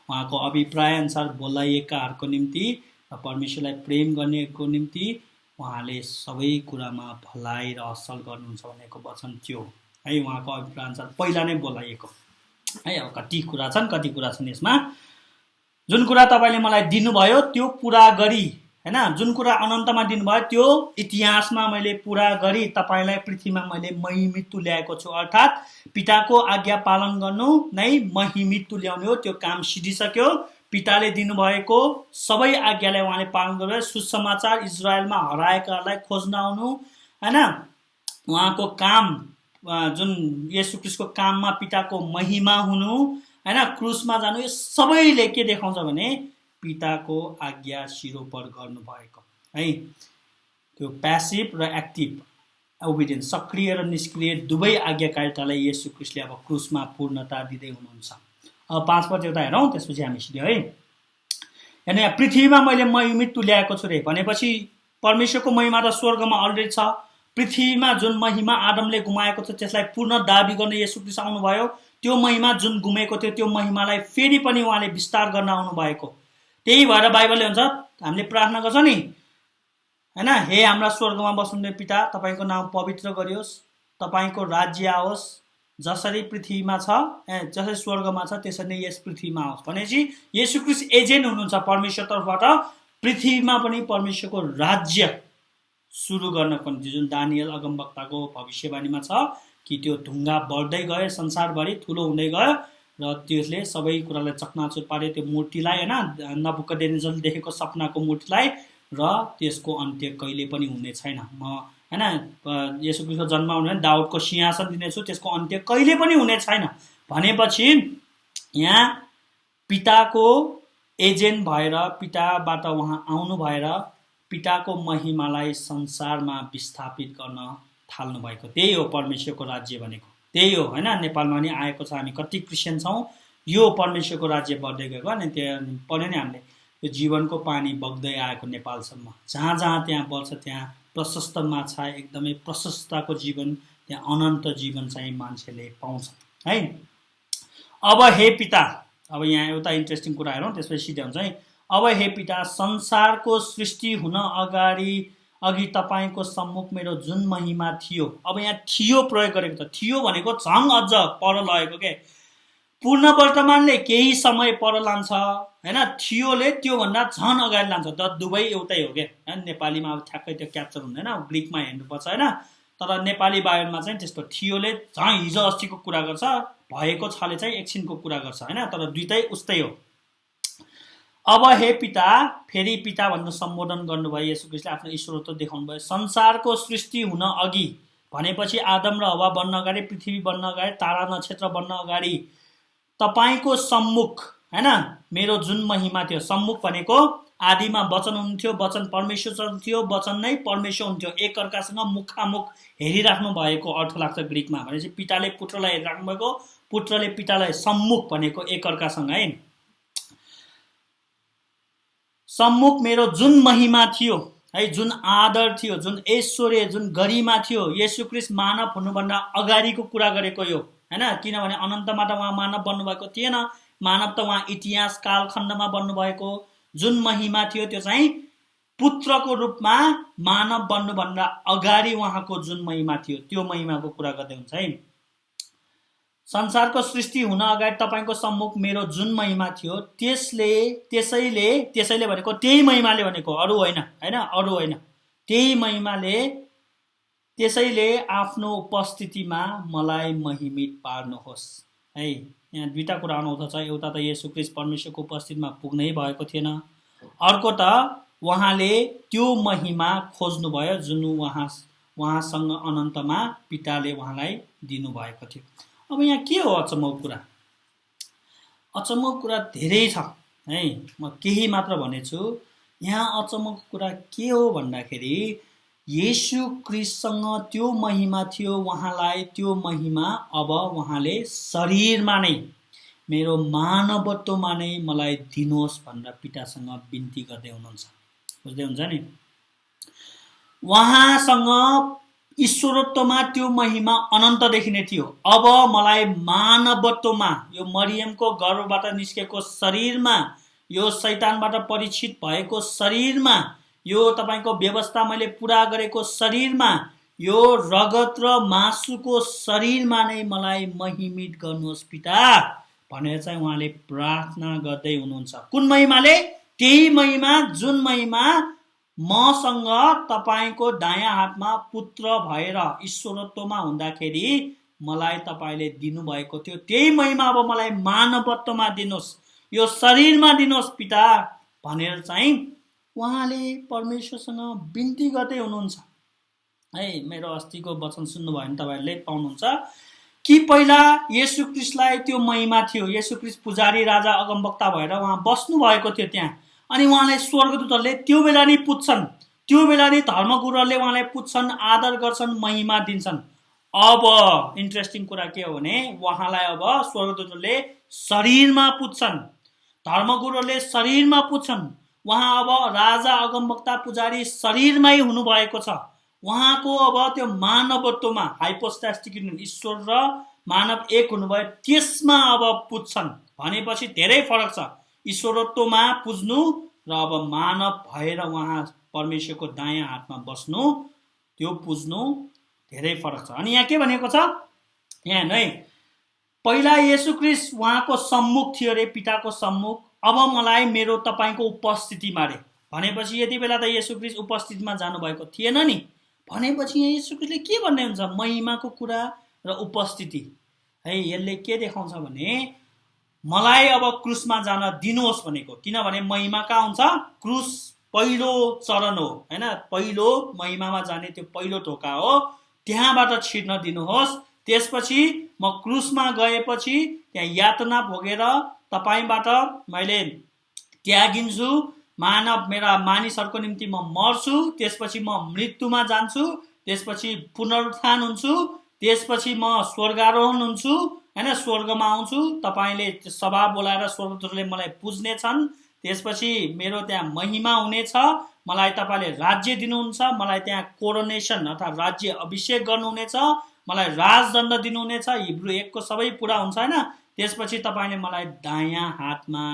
उहाँको अभिप्राय अनुसार बोलाइएकाहरूको निम्ति र परमेश्वरलाई प्रेम गर्नेको निम्ति उहाँले सबै कुरामा भलाइ र असल गर्नुहुन्छ भनेको वचन त्यो है। उहाँको अभिप्राय अनुसार पहिला नै बोलाइएको है। अब कति कुरा छन् यसमा। जुन कुरा तपाईँले मलाई दिनुभयो त्यो पुरा गरी हैन, जुन कुरा अनन्तमा दिनुभयो त्यो इतिहासमा मैले पुरा गरी तपाईँलाई पृथ्वीमा मैले महिमित तुल्याएको छु। अर्थात् पिताको आज्ञा पालन गर्नु नै महिमित तुल्याउने हो। त्यो काम सिद्धिसक्यो। पिताले दिनुभएको सबै आज्ञालाई उहाँले पालन गरेर सुसमाचार इजरायलमा हराएकाहरूलाई खोज्न आउनु हैन। उहाँको काम जुन येशू ख्रीष्टको काममा पिताको महिमा हुनु हैन, क्रुसमा जानु, यो सबैले के देखाउँछ भने पिताको आज्ञा सिरोपर गर्नुभएको है। त्यो प्यासिभ र एक्टिभ ओबिडियन्स, सक्रिय र निष्क्रिय दुवै आज्ञाकारितालाई येशू ख्रीष्टले अब क्रुसमा पूर्णता दिँदै हुनुहुन्छ। अब 5 पद एउटा हेरौँ, त्यसपछि हामी सिध्यो है। हेर्नु यहाँ पृथ्वीमा मैले महिमित तुल्याएको छु रे भनेपछि परमेश्वरको महिमा त स्वर्गमा अलरेडी छ। पृथ्वीमा जुन महिमा आदमले गुमाएको छ त्यसलाई पूर्ण दाबी गर्न येशू ख्रीष्ट आउनुभयो। त्यो महिमा जुन गुमेको थियो त्यो महिमालाई फेरि पनि उहाँले विस्तार गर्न आउनुभएको। त्यही भएर बाइबलले भन्छ, हामीले प्रार्थना गर्छौँ नि हैन, हे हाम्रा स्वर्गमा बस्नुहुने पिता, तपाईँको नाम पवित्र गरियोस्, तपाईँको राज्य आओस्, जसरी पृथ्वीमा छ जसरी स्वर्गमा छ त्यसरी नै यस पृथ्वीमा आओस् भनेपछि येशू ख्रीष्ट एजेन्ट हुनुहुन्छ परमेश्वर तर्फबाट पृथ्वीमा पनि परमेश्वरको राज्य सुरु गर्नको निम्ति। जुन दानियल अगमवक्ताको भविष्यवाणीमा छ कि त्यो ढुङ्गा बढ्दै गयो, संसारभरि ठुलो हुँदै गयो र त्यसले सबै कुरालाई चकनाचुर पार्यो। त्यो मूर्तिलाई हैन, नबुकदनेस्जरले देखेको सपनाको मूर्तिलाई, र त्यसको अन्त्य कहिले पनि हुने छैन। म हैन येशू ख्रीष्टको जन्म हुने दाउदको सिंहासन दिनेछु, त्यसको अन्त्य कहिले पनि हुने छैन भनेपछि यहाँ पिताको एजेन्ट भएर, पिताबाट उहाँ आउनु भएर पिताको महिमालाई संसारमा विस्थापित गर्न थाल्नु भएको। त्यही हो परमेश्वरको राज्य भनेको, त्यही हो हैन। नेपालमा नि आएको छ, हामी कति क्रिस्चियन छौँ, यो परमेश्वरको राज्य बढ्दै गएको अनि त्यहाँ पढ्यो नि हामीले, यो जीवनको पानी बग्दै आएको नेपालसम्म। जहाँ जहाँ त्यहाँ बल्छ त्यहाँ प्रशस्त माछा, एकदमै प्रशस्तको जीवन, त्यहाँ अनन्त जीवन चाहिँ मान्छेले पाउँछ है। अब हे पिता, अब यहाँ एउटा इन्ट्रेस्टिङ कुरा हेरौँ त्यसपछि सिधै हुन्छ है। अब हे पिता, संसारको सृष्टि हुन अघि तपाईँको सम्मुख मेरो जुन महिमा थियो, अब यहाँ थियो प्रयोग गरेको छ। थियो भनेको झङ अझ पर लगेको के, पूर्ण वर्तमानले केही समय पर लान्छ हैन, थियोले त्योभन्दा झन अगाडि लान्छ। त दुवै एउटै हो क्या। नेपालीमा अब ठ्याक्कै त्यो क्याप्चर हुँदैन, ग्रिकमा हेर्नुपर्छ हैन। तर नेपाली बाइबलमा चाहिँ त्यस्तो थियोले झन् हिजो अस्तिको कुरा गर्छ, भएको छले चाहिँ एकछिनको कुरा गर्छ हैन। तर दुईटै उस्तै हो। अब हे पिता, फेरि पिता भन्नु सम्बोधन गर्नुभयो येशू ख्रीष्टले, आफ्नो ईश्वरत्व देखाउनु भयो। संसारको सृष्टि हुन अघि भनेपछि आदम र हवा बन्न अगाडि, पृथ्वी बन्न अगाडि, तारा नक्षत्र बन्न अगाडि तपाईको सम्मुख, हैन, मेरो जुन महिमा थियो, सम्मुख भनेको आदिमा वचन हुन्थ्यो, वचन परमेश्वर थियो, वचन नै परमेश्वर हुन्थ्यो, एक अर्कासँग मुखामुख हेरिराख्नु भएको अर्थ लाग्छ ग्रीकमा। भनेपछि पिताले पुत्रलाई हेरिराख्नु भएको, पुत्रले पितालाई, सम्मुख भनेको एक अर्कासँग है। सम्मुख मेरो जुन महिमा थियो है, जुन आदर थियो, जुन ऐश्वर्य, जुन गरिमा थियो, येशू ख्रीष्ट मानव हुनुभन्दा अगाडिको कुरा गरेको यो, हैन। किनभने अनन्तमा त उहाँ मानव बन्नुभएको थिएन, मानव त उहाँ इतिहास कालखण्डमा बन्नुभएको। जुन महिमा थियो त्यो चाहिँ पुत्रको रूपमा मानव बन्नुभन्दा अगाडि उहाँको जुन महिमा थियो त्यो महिमाको कुरा गर्दै हुन्छ है। संसारको सृष्टि हुन अगाडि तपाईको सम्मुख मेरो जुन महिमा थियो, त्यसैले भनेको त्यही महिमाले भनेको, अरू होइन, हैन, अरू होइन, त्यही महिमाले, त्यसैले आफ्नो उपस्थितिमा मलाई महिमित पार्नुहोस् है। यहाँ दुईटा कुरा अनाउँछ। एउटा त येशू ख्रीष्ट परमेश्वरको उपस्थितिमा पुग्नै भएको थिएन, अर्को त उहाँले त्यो महिमा खोज्नुभयो जुन उहाँसँग अनन्तमा पिताले उहाँलाई दिनुभएको थियो। अब यहाँ के हो अचम्मको कुरा? अचम्मको कुरा धेरै छ है, म केही मात्र भनेछु। यहाँ अचम्मको कुरा के हो भन्दाखेरि येशू ख्रीष्टसँग त्यो महिमा थियो, उहाँलाई त्यो महिमा अब उहाँले शरीरमा नै, मेरो मानवत्वमा नै मलाई दिनुहोस् भनेर पितासँग बिन्ती गर्दै हुनुहुन्छ। बुझ्दै हुन्छ नि? उहाँसँग ईश्वरत्वमा त्यो महिमा अनन्तदेखि नै थियो, अब मलाई मानवत्वमा, यो मरियमको गर्भबाट निस्केको शरीरमा, यो शैतानबाट परीक्षित भएको शरीरमा, यो तपाईको व्यवस्था मैले पुरा गरेको शरीरमा, यो रगत र मासुको शरीरमा नै मलाई महिमित गर्नुहोस् पिता भनेर चाहिँ उहाँले प्रार्थना गर्दै हुनुहुन्छ। कुन महिमाले? त्यही महिमा जुन महिमा मसँग तपाईको दायाँ हातमा पुत्र भएर ईश्वरत्वमा हुँदाखेरि मलाई तपाईले दिनुभएको थियो, त्यही महिमा अब मलाई मानवत्वमा दिनुहोस्, यो शरीरमा दिनुहोस् पिता भनेर चाहिँ उहाँले परमेश्वरसँग बिन्ती गर्दै हुनुहुन्छ है। मेरो अस्तिको वचन सुन्नुभयो भने तपाईहरुले पाउनुहुन्छ कि पहिला येशू ख्रीष्टलाई त्यो महिमा थियो, येशू ख्रीष्ट पुजारी, राजा, अगमवक्ता भएर उहाँ बस्नु भएको थियो त्यहाँ, अनि उहाँलाई स्वर्गदूतहरूले त्यो बेला नै पुज्छन्, त्यो बेला नै धर्मगुरुहरूले उहाँलाई पुज्छन्, आदर गर्छन्, महिमा दिन्छन्। अब इन्ट्रेस्टिङ कुरा के हो भने उहाँलाई अब स्वर्गदूतहरूले शरीरमा पुज्छन्, धर्मगुरुहरूले शरीरमा पुज्छन्, उहाँ अब राजा, अगमवक्ता, पुजारी शरीरमै हुनुभएको छ। उहाँको अब त्यो मानवत्वमा, हाइपोस्टाटिक युनियन, ईश्वर र मानव एक हुनुभयो, त्यसमा अब पुज्छन् भनेपछि धेरै फरक छ। ईश्वरत्वमा पुज्नु र अब मानव भएर उहाँ परमेश्वरको दायाँ हातमा बस्नु, त्यो पुज्नु धेरै फरक छ। अनि यहाँ के भनेको छ यहाँ नै, पहिला येशू ख्रीष्ट उहाँको सम्मुख थियो रे, पिताको सम्मुख, अब मलाई मेरो तपाईको उपस्थितिमा रे भनेपछि यति बेला त येशू ख्रीष्ट उपस्थितिमा जानुभएको थिएन नि। भनेपछि यहाँ येशू ख्रीष्टले के भन्ने हुन्छ? महिमाको कुरा र उपस्थिति है। यसले के देखाउँछ भने मलाई अब क्रुसमा जान दिनुहोस् भनेको, किनभने महिमा कहाँ हुन्छ? क्रुस पहिलो चरण हो हैन, पहिलो महिमामा जाने त्यो पहिलो ढोका हो, त्यहाँबाट छिर्न दिनुहोस्। त्यसपछि म क्रुसमा गएपछि त्यहाँ यातना भोगेर तपाईबाट मैले त्यागिन्छु, मेरा मानिसहरूको निम्ति म मर्छु, त्यसपछि म मृत्युमा जान्छु, त्यसपछि पुनरुत्थान हुन्छु, त्यसपछि म स्वर्गारोहण हुन्छु हैन, स्वर्गमा आउँछु, तपाईले सभा बोलाएर स्वर्गदूतहरूले मलाई पुज्ने छन्, त्यसपछि मेरो त्यहाँ महिमा हुनेछ, मलाई तपाईले राज्य दिनुहुन्छ, मलाई त्यहाँ कोरोनेसन अर्थात् राज्य अभिषेक गर्नुहुनेछ, मलाई राजदण्ड दिनुहुनेछ, हिब्रू 1 को सबै पुरा हुन्छ हैन, त्यसपछि तपाईले मलाई दायाँ हातमा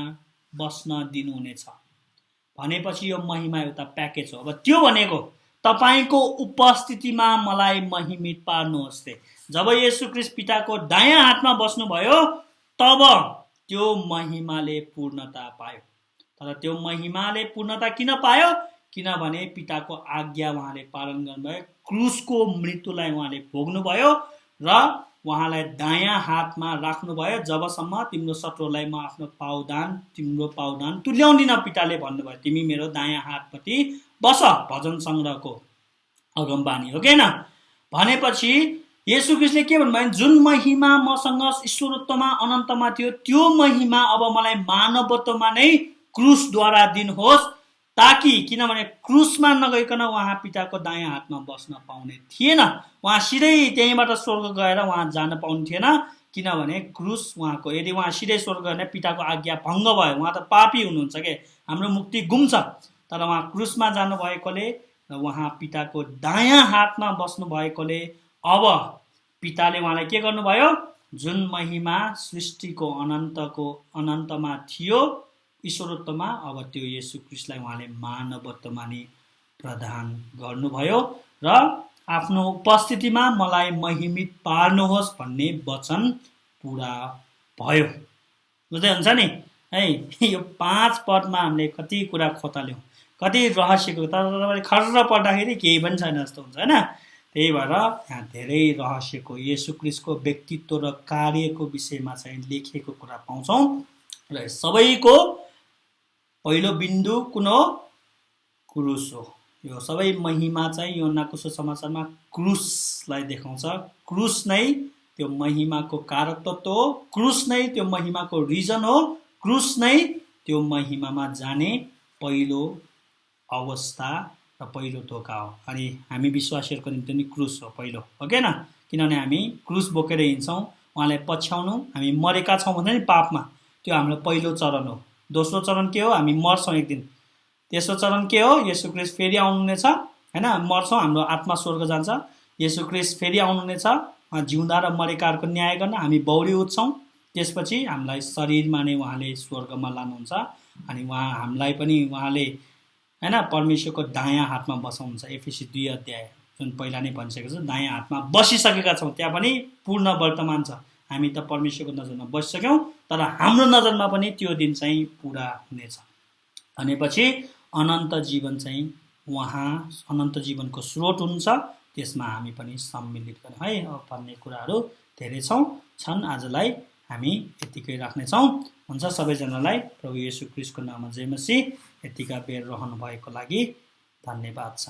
बस्न दिनुहुनेछ भनेपछि यो महिमा एउटा प्याकेज हो। अब त्यो भनेको तपाईको उपस्थितिमा मलाई महिमित पार्नुहोस्। जब येशू ख्रीष्ट पिताको दायाँ हातमा बस्नुभयो तब त्यो महिमाले पूर्णता पायो। तर त्यो महिमाले पूर्णता किन पायो? किनभने पिताको आज्ञा उहाँले पालन गर्नुभयो, क्रुसको मृत्युलाई उहाँले भोग्नुभयो र उहाँलाई दायाँ हातमा राख्नुभयो, जबसम्म तिम्रो शत्रुलाई म आफ्नो तिम्रो पाउदान तुल्याउँदिन। पिताले भन्नुभयो तिमी मेरो दायाँ हातपट्टि बस। भजन सङ्ग्रहको अगमबानी हो कि भनेपछि येशू ख्रीष्टले के भन्नुभयो, जुन महिमा मसँग ईश्वरत्वमा अनन्तमा थियो त्यो महिमा अब मलाई मानवत्वमा नै क्रुसद्वारा दिनुहोस्, ताकि किनभने क्रुसमा नगइकन उहाँ पिताको दायाँ हातमा बस्न पाउने थिएन। उहाँ सिधै त्यहीँबाट स्वर्ग गएर उहाँ जान पाउने थिएन, किनभने क्रुस उहाँको, यदि उहाँ सिधै स्वर्ग गएर पिताको आज्ञा भङ्ग भयो, उहाँ त पापी हुनुहुन्छ के, हाम्रो मुक्ति गुम्छ। तर उहाँ क्रुसमा जानुभएकोले र उहाँ पिताको दायाँ हातमा बस्नु भएकोले अब पिताले उहाँलाई के गर्नुभयो, जुन महिमा सृष्टिको अनन्तमा थियो ईश्वरत्वमा, अब त्यो येशू ख्रीष्टलाई उहाँले मानवत्वमा नै प्रदान गर्नुभयो र आफ्नो उपस्थितिमा मलाई महिमित पार्नुहोस् भन्ने वचन पुरा भयो। बुझ्दै हुन्छ नि है। यो 5 पदमा हामीले कति कुरा खोताल्यौँ, कति रहस्यको, तर तपाईँले खर्र पढ्दाखेरि केही पनि छैन जस्तो हुन्छ होइन। त्यही भएर यहाँ धेरै रहस्यको, येशू ख्रीष्टको व्यक्तित्व र कार्यको विषयमा चाहिँ लेखिएको कुरा पाउँछौँ। र सबैको पहिलो बिन्दु कुन हो, क्रुस हो। यो सबै महिमा चाहिँ यूहन्नाको सुसमाचारमा क्रुसलाई देखाउँछ। क्रुस नै त्यो महिमाको कारक तत्त्व हो, क्रुस नै त्यो महिमाको रिजन हो, क्रुस नै त्यो महिमामा जाने पहिलो अवस्था र पहिलो धोका हो। अनि हामी विश्वासीहरूको निम्ति नि क्रुस हो पहिलो, हो कि किनभने हामी क्रुस बोकेर हिँड्छौँ, उहाँलाई पछ्याउनु, हामी मरेका छौँ भने नि पापमा, त्यो हाम्रो पहिलो चरण हो। दोस्रो चरण के हो, हामी मर्छौँ एक दिन। तेस्रो चरण के हो, येशू ख्रीष्ट फेरि आउनुहुनेछ होइन, मर्छौँ, हाम्रो आत्मा स्वर्ग जान्छ। येशू ख्रीष्ट फेरि आउनुहुनेछ जिउँदा र मरेकाहरूको न्याय गर्न, हामी बौरी उठ्छौँ। त्यसपछि हामीलाई शरीरमा नै उहाँले स्वर्गमा लानुहुन्छ अनि हामीलाई पनि उहाँले होइन परमेश्वरको दायाँ हातमा बसाउनुहुन्छ। एफिसी 2 अध्याय जुन पहिला नै भनिसकेको छ, दायाँ हातमा बसिसकेका छौँ, त्यहाँ पनि पूर्ण वर्तमान छ। हामी त परमेश्वरको नजरमा बसिसक्यौँ, तर हाम्रो नजरमा पनि त्यो दिन चाहिँ पुरा हुनेछ। भनेपछि अनन्त जीवन चाहिँ उहाँ अनन्त जीवनको स्रोत हुन्छ, त्यसमा हामी पनि सम्मिलित गरौँ है भन्ने कुराहरू धेरै छन्। आजलाई हामी यतिकै राख्नेछौँ। हुन्छ, सबैजनालाई प्रभु येशू ख्रीष्टको नाममा जय मसीह। यतिका बेर रहनु भएको लागि धन्यवाद छ।